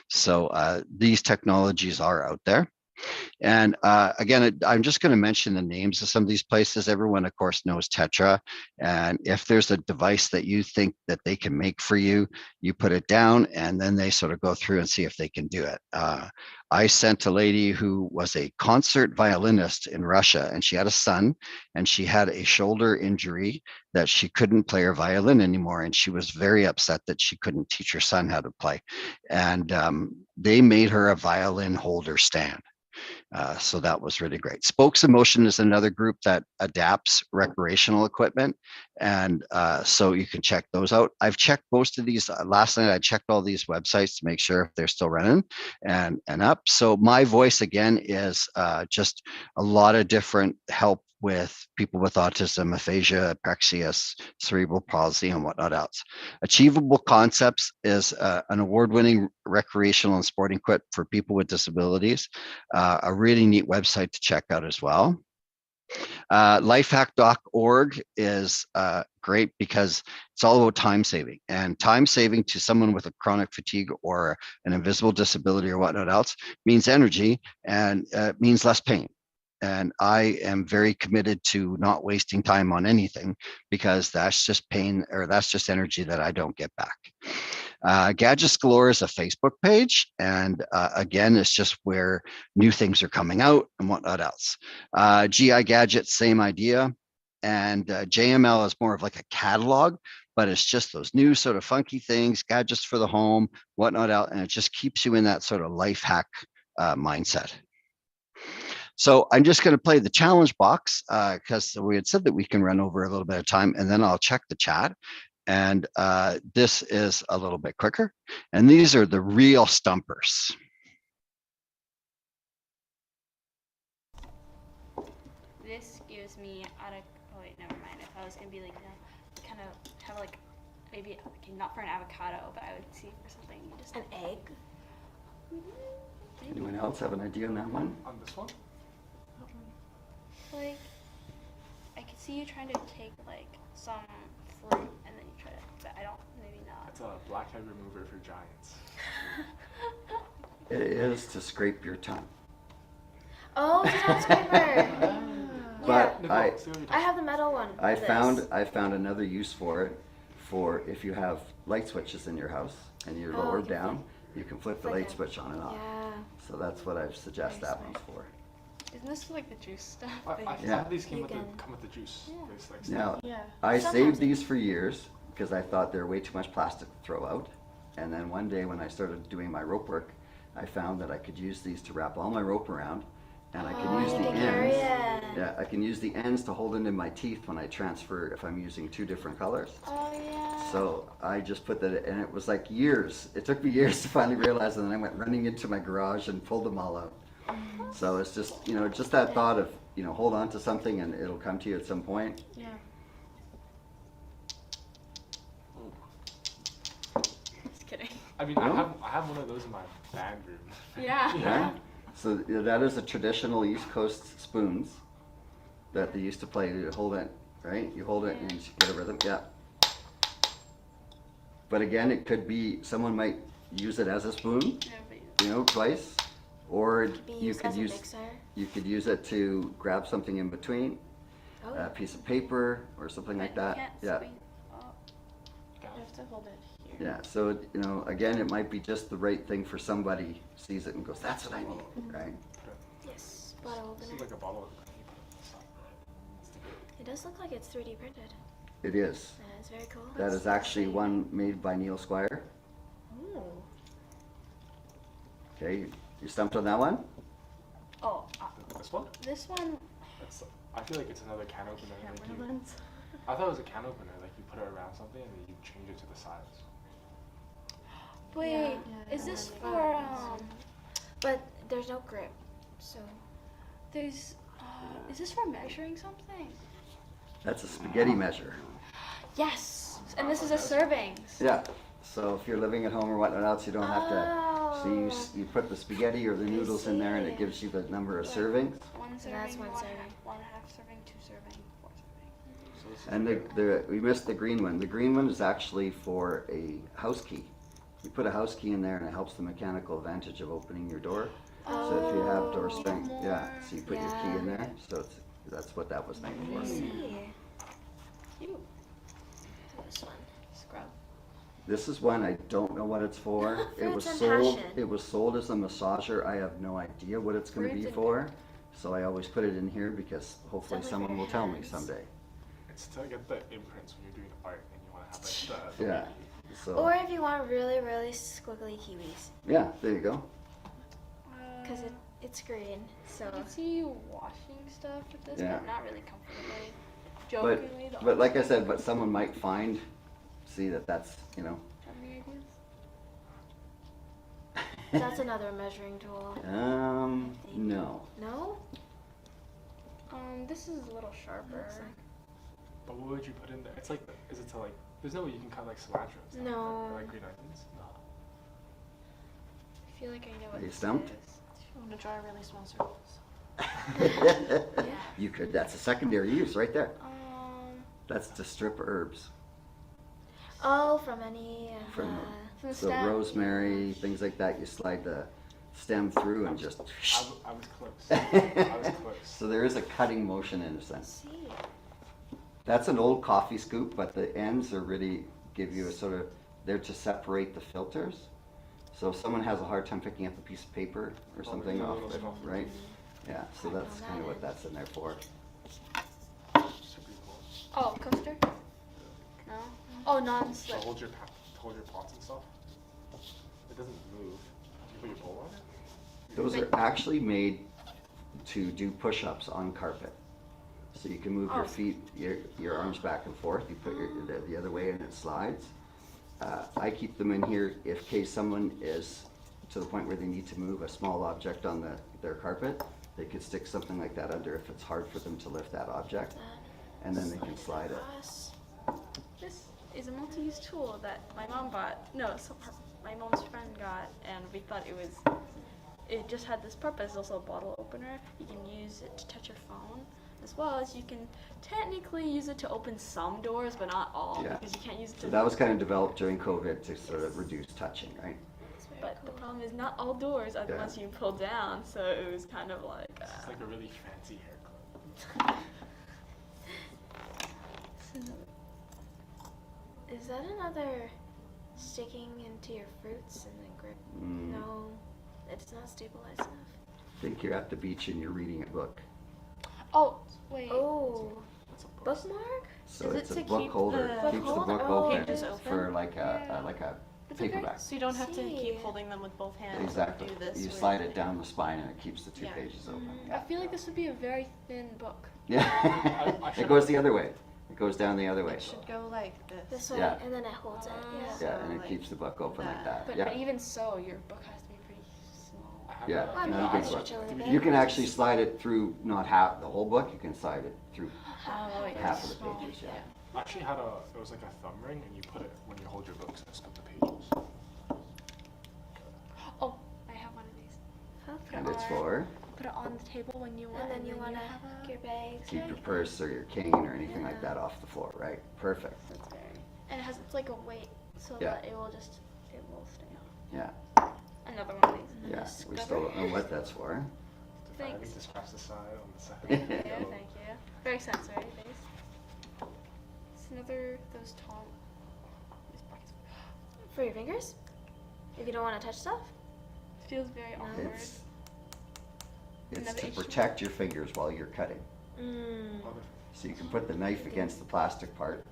Speaker 2: So these technologies are out there. And again, I'm just going to mention the names of some of these places. Everyone, of course, knows Tetra. And if there's a device that you think that they can make for you, you put it down, and then they sort of go through and see if they can do it. I sent a lady who was a concert violinist in Russia, and she had a son, and she had a shoulder injury that she couldn't play her violin anymore. And she was very upset that she couldn't teach her son how to play. And they made her a violin holder stand. So that was really great. Spokes in Motion is another group that adapts recreational equipment. And so you can check those out. I've checked most of these. Last night, I checked all these websites to make sure if they're still running and up. So My Voice, again, is just a lot of different help with people with autism, aphasia, apraxia, cerebral palsy, and whatnot else. Achievable Concepts is an award-winning recreational and sporting equipment for people with disabilities. A really neat website to check out as well. Lifehack.org is great because it's all about time saving, and time saving to someone with a chronic fatigue or an invisible disability or whatnot else means energy, and means less pain. And I am very committed to not wasting time on anything, because that's just pain, or that's just energy that I don't get back. Gadgets Galore is a Facebook page, and again, it's just where new things are coming out and whatnot else. GI Gadgets, same idea. And JML is more of like a catalog, but it's just those new sort of funky things, gadgets for the home, whatnot else, and it just keeps you in that sort of life hack mindset. So I'm just going to play the challenge box because we had said that we can run over a little bit of time, and then I'll check the chat. And this is a little bit quicker. And these are the real stumpers.
Speaker 4: This gives me oh wait, never mind. If I was gonna be like, kind of have like maybe okay, not for an avocado, but I would see for something just
Speaker 5: An egg?
Speaker 7: Anyone else have an idea on that one?
Speaker 3: On this one?
Speaker 4: like I could see you trying to take like some fruit and then you try to, but I don't, maybe not.
Speaker 3: It's a blackhead remover for giants.
Speaker 7: It is to scrape your tongue.
Speaker 5: Oh, it's a tongue scraper.
Speaker 7: But
Speaker 5: yeah. I have the metal one.
Speaker 7: I found another use for it, for if you have light switches in your house and you're lowered down, you can flip the light switch on and off.
Speaker 5: Yeah.
Speaker 7: So that's what I've suggested that one's for.
Speaker 6: Isn't this like the juice stuff?
Speaker 3: I thought these come with the juice.
Speaker 5: Yeah.
Speaker 7: Now,
Speaker 6: Yeah.
Speaker 7: I saved these for years because I thought they're way too much plastic to throw out. And then one day when I started doing my rope work, I found that I could use these to wrap all my rope around, and I can use the ends. Yeah, I can use the ends to hold into my teeth when I transfer if I'm using two different colors.
Speaker 5: Oh yeah.
Speaker 7: So I just put that, and it was like years. It took me years to finally realize, and then I went running into my garage and pulled them all out. So it's just, just that thought of, hold on to something and it'll come to you at some point.
Speaker 6: Yeah.
Speaker 4: Just kidding.
Speaker 3: I mean,
Speaker 7: No?
Speaker 3: I have one of those in my band room.
Speaker 9: Yeah.
Speaker 7: Yeah. So that is a traditional East Coast spoons that they used to play. You hold it, right? You hold it and you get a rhythm. Yeah. But again, it could be someone might use it as a spoon, you know, twice, or
Speaker 5: Be
Speaker 7: you
Speaker 5: used
Speaker 7: could
Speaker 5: as a
Speaker 7: use it to grab something in between,
Speaker 5: Oh.
Speaker 7: a piece of paper or something like that. Yeah.
Speaker 9: You have to hold it here.
Speaker 7: Yeah. So you know, again, it might be just the right thing for somebody sees it and goes, "That's what I need," right?
Speaker 5: Yes, bottle
Speaker 3: This is
Speaker 5: opener.
Speaker 3: like a bottle opener. You put it inside, right? It's the good.
Speaker 5: It does look like it's 3D printed.
Speaker 7: It is.
Speaker 5: It's very cool.
Speaker 7: That is actually one made by Neil Squire.
Speaker 9: Ooh.
Speaker 7: Okay, you stumped on that one?
Speaker 4: Oh,
Speaker 3: This one?
Speaker 4: this one.
Speaker 3: It's, I feel like it's another can opener. Like
Speaker 9: Camera lens.
Speaker 3: I thought it was a can opener. Like you put it around something and then you change it to the size.
Speaker 4: Wait,
Speaker 9: Yeah,
Speaker 4: is
Speaker 9: yeah,
Speaker 4: this
Speaker 9: yeah.
Speaker 4: for
Speaker 5: But there's no grip, so.
Speaker 4: There's. Is this for measuring something?
Speaker 7: That's a spaghetti measure.
Speaker 4: Yes, and this is a servings.
Speaker 7: Yeah. So if you're living at home or whatnot else, you don't have to. So you put the spaghetti or the noodles in there, and it
Speaker 5: see.
Speaker 7: gives you the number of servings.
Speaker 4: One serving,
Speaker 5: that's one serving.
Speaker 4: One half serving, 2 serving, 4 serving.
Speaker 3: So this is
Speaker 7: And we missed the green one. The green one is actually for a house key. You put a house key in there, and it helps the mechanical advantage of opening your door. So if you have door strength, yeah. So you put your key in there. So that's what that was made for.
Speaker 5: See.
Speaker 4: Cute.
Speaker 5: This one.
Speaker 9: Scrub.
Speaker 7: This is one I don't know what it's for. It was
Speaker 5: Fruits and
Speaker 7: sold.
Speaker 5: passion.
Speaker 7: It was sold as a massager. I have no idea what it's going to be
Speaker 4: Fruits and
Speaker 7: for. So I always put it in here because hopefully
Speaker 5: Definitely
Speaker 7: someone
Speaker 5: for
Speaker 7: will tell me
Speaker 5: hands.
Speaker 7: someday.
Speaker 3: It's to get the imprints when you're doing art and you want to have like the
Speaker 7: Yeah. So
Speaker 5: Or if you want really, really squiggly kiwis.
Speaker 7: yeah, there you go.
Speaker 5: Because it's green, so.
Speaker 4: I can see you washing stuff with this,
Speaker 7: Yeah.
Speaker 4: but not really comfortably.
Speaker 7: But
Speaker 4: Jokingly, though.
Speaker 7: but like I said, but someone might see that that's
Speaker 4: Any ideas?
Speaker 5: That's another measuring tool.
Speaker 7: No.
Speaker 5: No?
Speaker 4: This is a little sharper.
Speaker 3: But what would you put in there? It's like, is it to like? There's no way you can cut like cilantro and stuff.
Speaker 5: No.
Speaker 3: Or like green onions. No.
Speaker 4: I feel like I know what
Speaker 7: Are you
Speaker 4: this
Speaker 7: stumped?
Speaker 4: is.
Speaker 9: I want to draw really small circles.
Speaker 7: You could. That's a secondary use right there.
Speaker 4: Um,
Speaker 7: That's to strip herbs.
Speaker 5: Oh, from any of
Speaker 7: From
Speaker 5: the.
Speaker 4: the
Speaker 7: So
Speaker 4: stem.
Speaker 7: rosemary, things like that, you slide the stem through and just.
Speaker 3: I was close. I was close.
Speaker 7: So there is a cutting motion in a sense.
Speaker 5: See.
Speaker 7: That's an old coffee scoop, but the ends are really give you a sort of, they're to separate the filters. So if someone has a hard time picking up a piece of paper or something off it, right? Yeah, so that's kind of what that's in there for.
Speaker 3: Super cool.
Speaker 4: Oh, coaster? No. Oh,
Speaker 3: To
Speaker 4: non-slip.
Speaker 3: hold your pots and stuff. It doesn't move. Do you put your bowl on it?
Speaker 7: Those are actually made to do push-ups on carpet. So you can move your feet, your arms back and forth. You put the other way and it slides. I keep them in here if case someone is to the point where they need to move a small object on their carpet. They could stick something like that under if it's hard for them to lift that object, and then they can slide it.
Speaker 5: Across.
Speaker 4: This is a multi-use tool that my mom bought. No, my mom's friend got, and we thought it just had this purpose. It's also a bottle opener. You can use it to touch your phone, as well as you can technically use it to open some doors, but not all,
Speaker 7: Yeah.
Speaker 4: because you can't use it to.
Speaker 7: So that was kind of developed during COVID to sort of reduce touching, right?
Speaker 4: But the problem is not all doors are the
Speaker 7: Yeah.
Speaker 4: ones you can pull down, so it was kind of like.
Speaker 3: It's like a really fancy hair clip.
Speaker 5: Is that another sticking into your fruits and then grip?
Speaker 7: Mm.
Speaker 5: No, it's not stabilized enough.
Speaker 7: I think you're at the beach and you're reading a book.
Speaker 4: Oh wait.
Speaker 5: Oh,
Speaker 3: That's a book.
Speaker 5: bookmark?
Speaker 7: So
Speaker 9: Is
Speaker 7: it's
Speaker 9: it
Speaker 7: a
Speaker 9: to
Speaker 7: book
Speaker 9: keep
Speaker 7: holder.
Speaker 9: the
Speaker 7: Keeps the
Speaker 5: book
Speaker 7: book
Speaker 5: holder?
Speaker 7: open
Speaker 9: Pages open?
Speaker 7: for like a
Speaker 4: It's a very-
Speaker 7: paperback.
Speaker 9: So you don't have to
Speaker 5: See.
Speaker 9: keep holding them with both hands.
Speaker 7: Exactly.
Speaker 9: And do this
Speaker 7: You
Speaker 9: with-
Speaker 7: slide it down the spine and it keeps the two
Speaker 9: Yeah.
Speaker 7: pages open.
Speaker 4: I feel like this would be a very thin book.
Speaker 7: Yeah.
Speaker 3: I
Speaker 7: It
Speaker 3: should-
Speaker 7: goes the other way. It goes down the other way.
Speaker 9: It should go like this.
Speaker 5: This way,
Speaker 7: Yeah.
Speaker 5: and then it holds it. Yeah.
Speaker 7: Yeah, and it
Speaker 9: like
Speaker 7: keeps the book open like that.
Speaker 4: But,
Speaker 7: Yeah.
Speaker 4: but even so, your book has to be pretty small.
Speaker 3: I have
Speaker 7: Yeah.
Speaker 3: a-
Speaker 5: I mean,
Speaker 7: No,
Speaker 5: I
Speaker 7: good
Speaker 5: stretch
Speaker 7: book.
Speaker 5: a little bit.
Speaker 7: You can actually slide it through not half the whole book. You can slide it through
Speaker 4: Oh, wait,
Speaker 7: half of the
Speaker 4: small.
Speaker 7: pages. Yeah.
Speaker 3: I actually had it was like a thumb ring, and you put it when you hold your books and split the pages.
Speaker 7: for?
Speaker 4: Put it on the table when you want.
Speaker 5: And then you want to
Speaker 4: have a.
Speaker 5: keep your bags.
Speaker 7: Keep
Speaker 5: right?
Speaker 7: your purse or your cane or anything like that off the floor, right? Perfect.
Speaker 4: That's very. And it's like a weight, so
Speaker 7: Yeah.
Speaker 4: that it will stay on.
Speaker 7: Yeah,
Speaker 4: Another one of these.
Speaker 7: yeah. We
Speaker 4: Discover.
Speaker 7: still don't know what that's for.
Speaker 3: I need
Speaker 4: Thanks.
Speaker 3: to scratch the side on the side.
Speaker 4: Thank you. Thank you. Very sensory base. It's another those tall. These buckets.
Speaker 5: For your fingers? If you don't want to touch stuff?
Speaker 4: It feels very awkward.
Speaker 7: It's
Speaker 4: Another
Speaker 7: to
Speaker 4: issue.
Speaker 7: protect your fingers while you're cutting.
Speaker 5: Mm.
Speaker 7: So you can put the knife against the plastic part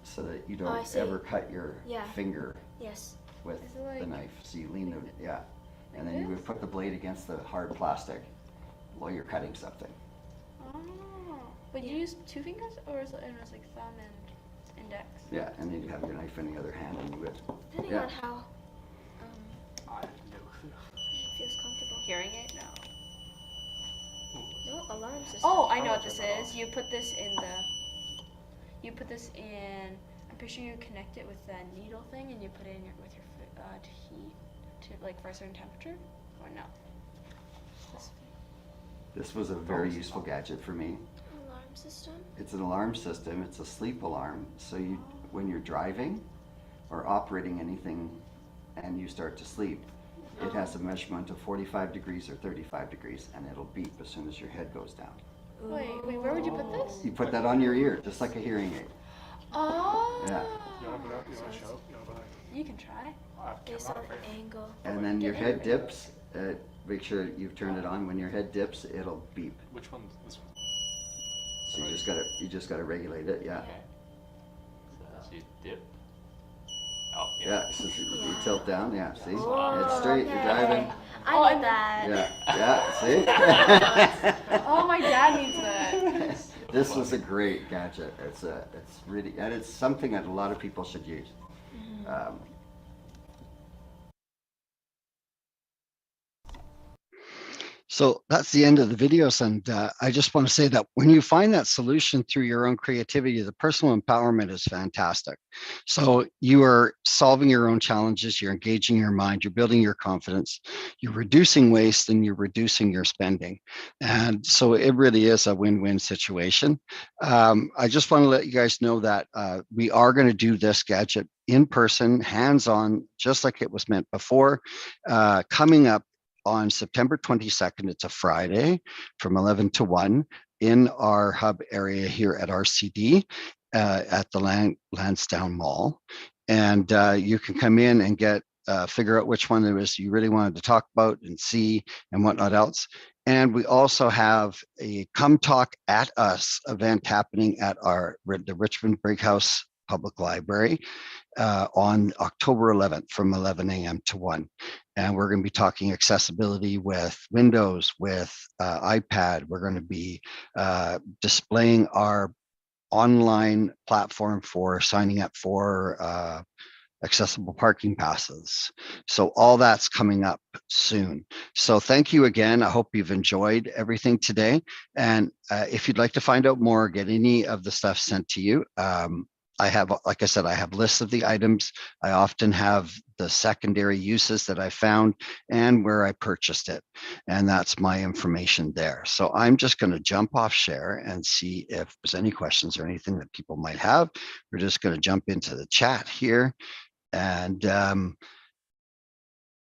Speaker 7: so that you
Speaker 5: Oh, I
Speaker 7: don't
Speaker 5: see.
Speaker 7: ever cut your
Speaker 5: Yeah.
Speaker 7: finger
Speaker 5: Yes.
Speaker 7: with
Speaker 4: Is it
Speaker 7: the
Speaker 4: like-
Speaker 7: knife. So you lean the, yeah. And
Speaker 4: Like
Speaker 7: then you
Speaker 4: this?
Speaker 7: would put the blade against the hard plastic while you're cutting something.
Speaker 4: Oh. But you use two fingers, or is it like thumb and index?
Speaker 7: Yeah, and then you have your knife in the other hand and you would,
Speaker 5: Depending
Speaker 7: Yeah.
Speaker 5: on how
Speaker 3: I have no clue.
Speaker 5: it feels comfortable.
Speaker 4: Hearing it? No.
Speaker 5: No, alarm system.
Speaker 4: Oh, I know
Speaker 3: How
Speaker 4: what
Speaker 3: much
Speaker 4: this
Speaker 3: of it
Speaker 4: is. You put this in the. You put this in. I'm pretty sure you connect it with the needle thing, and you put it in with your foot to heat, to like for a certain temperature, or no? This-
Speaker 7: this was a very useful gadget for me.
Speaker 5: Alarm system?
Speaker 7: It's an alarm system. It's a sleep alarm. So you, when you're driving or operating anything and you start to sleep, it has a measurement of 45 degrees or 35 degrees and it'll beep as soon as your head goes down.
Speaker 4: Wait, where would you put this?
Speaker 7: You put that on your ear, just like a hearing aid.
Speaker 4: Oh.
Speaker 7: Yeah.
Speaker 3: You wanna put up? You wanna show? You wanna put up?
Speaker 4: You can try.
Speaker 5: Based on the angle.
Speaker 7: And then your head dips, make sure you've turned it on. When your head dips, it'll beep.
Speaker 3: Which one's this one?
Speaker 7: So you just gotta regulate it, yeah.
Speaker 8: Okay. So you dip. Oh,
Speaker 7: Yeah, so you tilt down, yeah, see?
Speaker 5: Oh,
Speaker 7: Head straight, you're driving.
Speaker 5: I know that.
Speaker 7: Yeah, see?
Speaker 4: Oh, my dad needs that.
Speaker 7: This was a great gadget. It's really, and it's something that a lot of people should use.
Speaker 2: So that's the end of the videos. And I just want to say that when you find that solution through your own creativity, the personal empowerment is fantastic. So you are solving your own challenges, you're engaging your mind, you're building your confidence, you're reducing waste, and you're reducing your spending. And so it really is a win-win situation. I just want to let you guys know that we are going to do this gadget in person, hands-on, just like it was meant before, coming up on September 22nd. It's a Friday from 11 to 1 in our hub area here at RCD at the Lansdowne Mall. And you can come in and get figure out which one there is you really wanted to talk about and see and whatnot else. And we also have a Come Talk at Us event happening at the Richmond Brighouse Public Library on October 11th from 11 a.m. to 1. And we're going to be talking accessibility with Windows, with iPad. We're going to be displaying our online platform for signing up for accessible parking passes. So all that's coming up soon. So thank you again. I hope you've enjoyed everything today. And if you'd like to find out more, get any of the stuff sent to you. I have, like I said, I have lists of the items. I often have the secondary uses that I found and where I purchased it. And that's my information there. So I'm just going to jump off share and see if there's any questions or anything that people might have. We're just going to jump into the chat here. And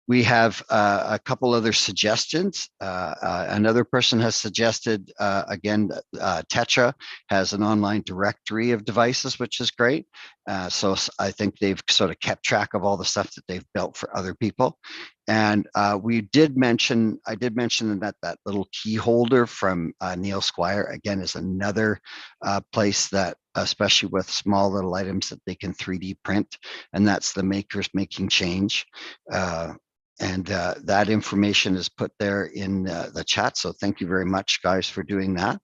Speaker 2: we have a couple other suggestions. Another person has suggested, again, Tetra has an online directory of devices, which is great. So I think they've sort of kept track of all the stuff that they've built for other people. And I did mention that little key holder from Neil Squire, again, is another place that, especially with small little items, that they can 3D print. And that's the Makers Making Change. And that information is put there in the chat. So thank you very much, guys, for doing that.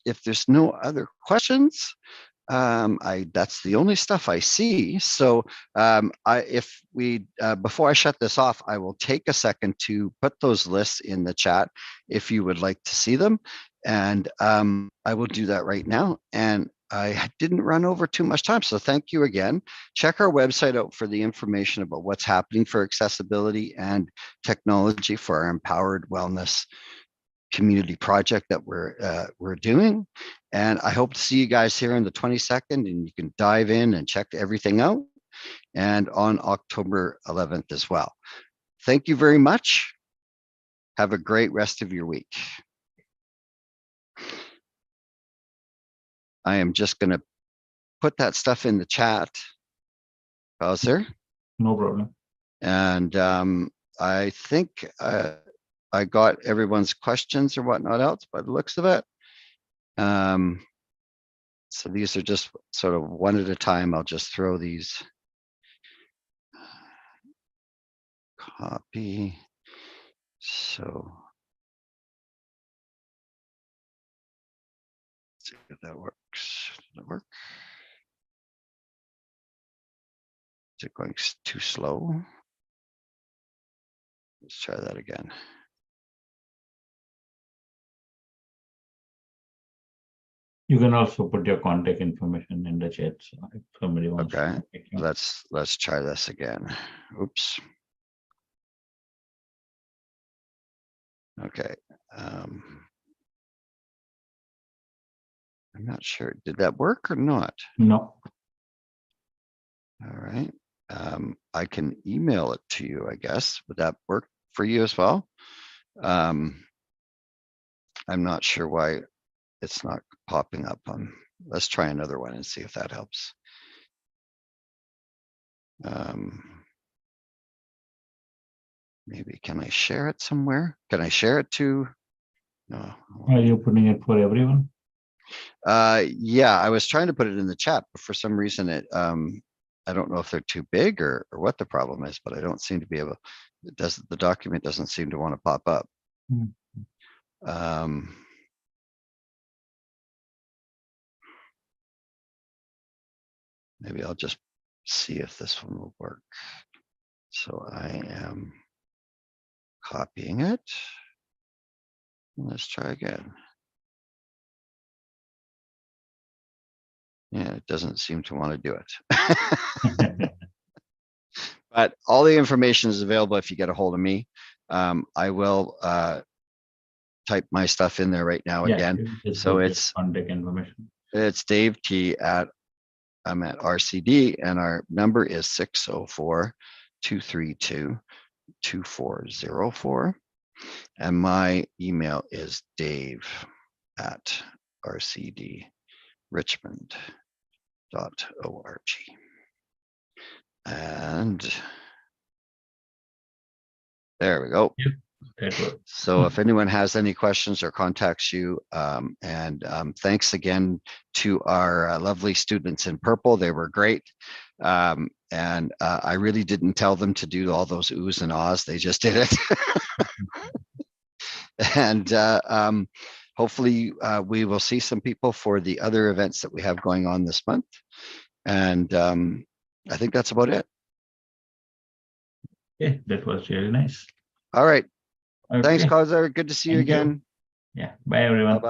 Speaker 2: If there's no other questions, that's the only stuff I see. So before I shut this off, I will take a second to put those lists in the chat if you would like to see them. And I will do that right now. And I didn't run over too much time, so thank you again. Check our website out for the information about what's happening for accessibility and technology for our Empowered Wellness community project that we're doing. And I hope to see you guys here on the 22nd, and you can dive in and check everything out, and on October 11th as well. Thank you very much. Have a great rest of your week. I am just going to put that stuff in the chat, Bowser.
Speaker 10: No problem.
Speaker 2: And I think I got everyone's questions or whatnot else by the looks of it. So these are just sort of one at a time. I'll just throw these. Copy. So let's see if that works. Does it work? Is it going too slow? Let's try that again.
Speaker 10: You can also put your contact information in the chat. So if somebody wants
Speaker 2: Okay,
Speaker 10: to pick you.
Speaker 2: let's try this again. Oops. Okay. I'm not sure. Did that work or not?
Speaker 10: No.
Speaker 2: All right. I can email it to you, I guess. Would that work for you as well? I'm not sure why it's not popping up on. Let's try another one and see if that helps. Maybe can I share it somewhere? Can I share it to? No.
Speaker 10: Are you putting it for everyone?
Speaker 2: Yeah, I was trying to put it in the chat, but for some reason it I don't know if they're too big or what the problem is, but I don't seem to be able. The document doesn't seem to want to pop up. Maybe I'll just see if this one will work. So I am copying it. Let's try again. Yeah, it doesn't seem to want to do it. But all the information is available if you get a hold of me. I will type my stuff in there right now again. So it's
Speaker 10: contact information.
Speaker 2: It's Dave T I'm at RCD, and our number is 604-232-2404. And my email is dave@rcdrichmond.org. And there we go.
Speaker 10: Yep.
Speaker 2: So if anyone has any questions or contacts you, thanks again to our lovely students in purple. They were great. I really didn't tell them to do all those oohs and ahs. They just did it. And hopefully we will see some people for the other events that we have going on this month. And I think that's about it.
Speaker 10: Yeah, that was really nice.
Speaker 2: All right.
Speaker 10: Okay.
Speaker 2: Thanks, Kauser. Good to see you again.
Speaker 10: Yeah. Bye, everyone.
Speaker 2: Bye-bye.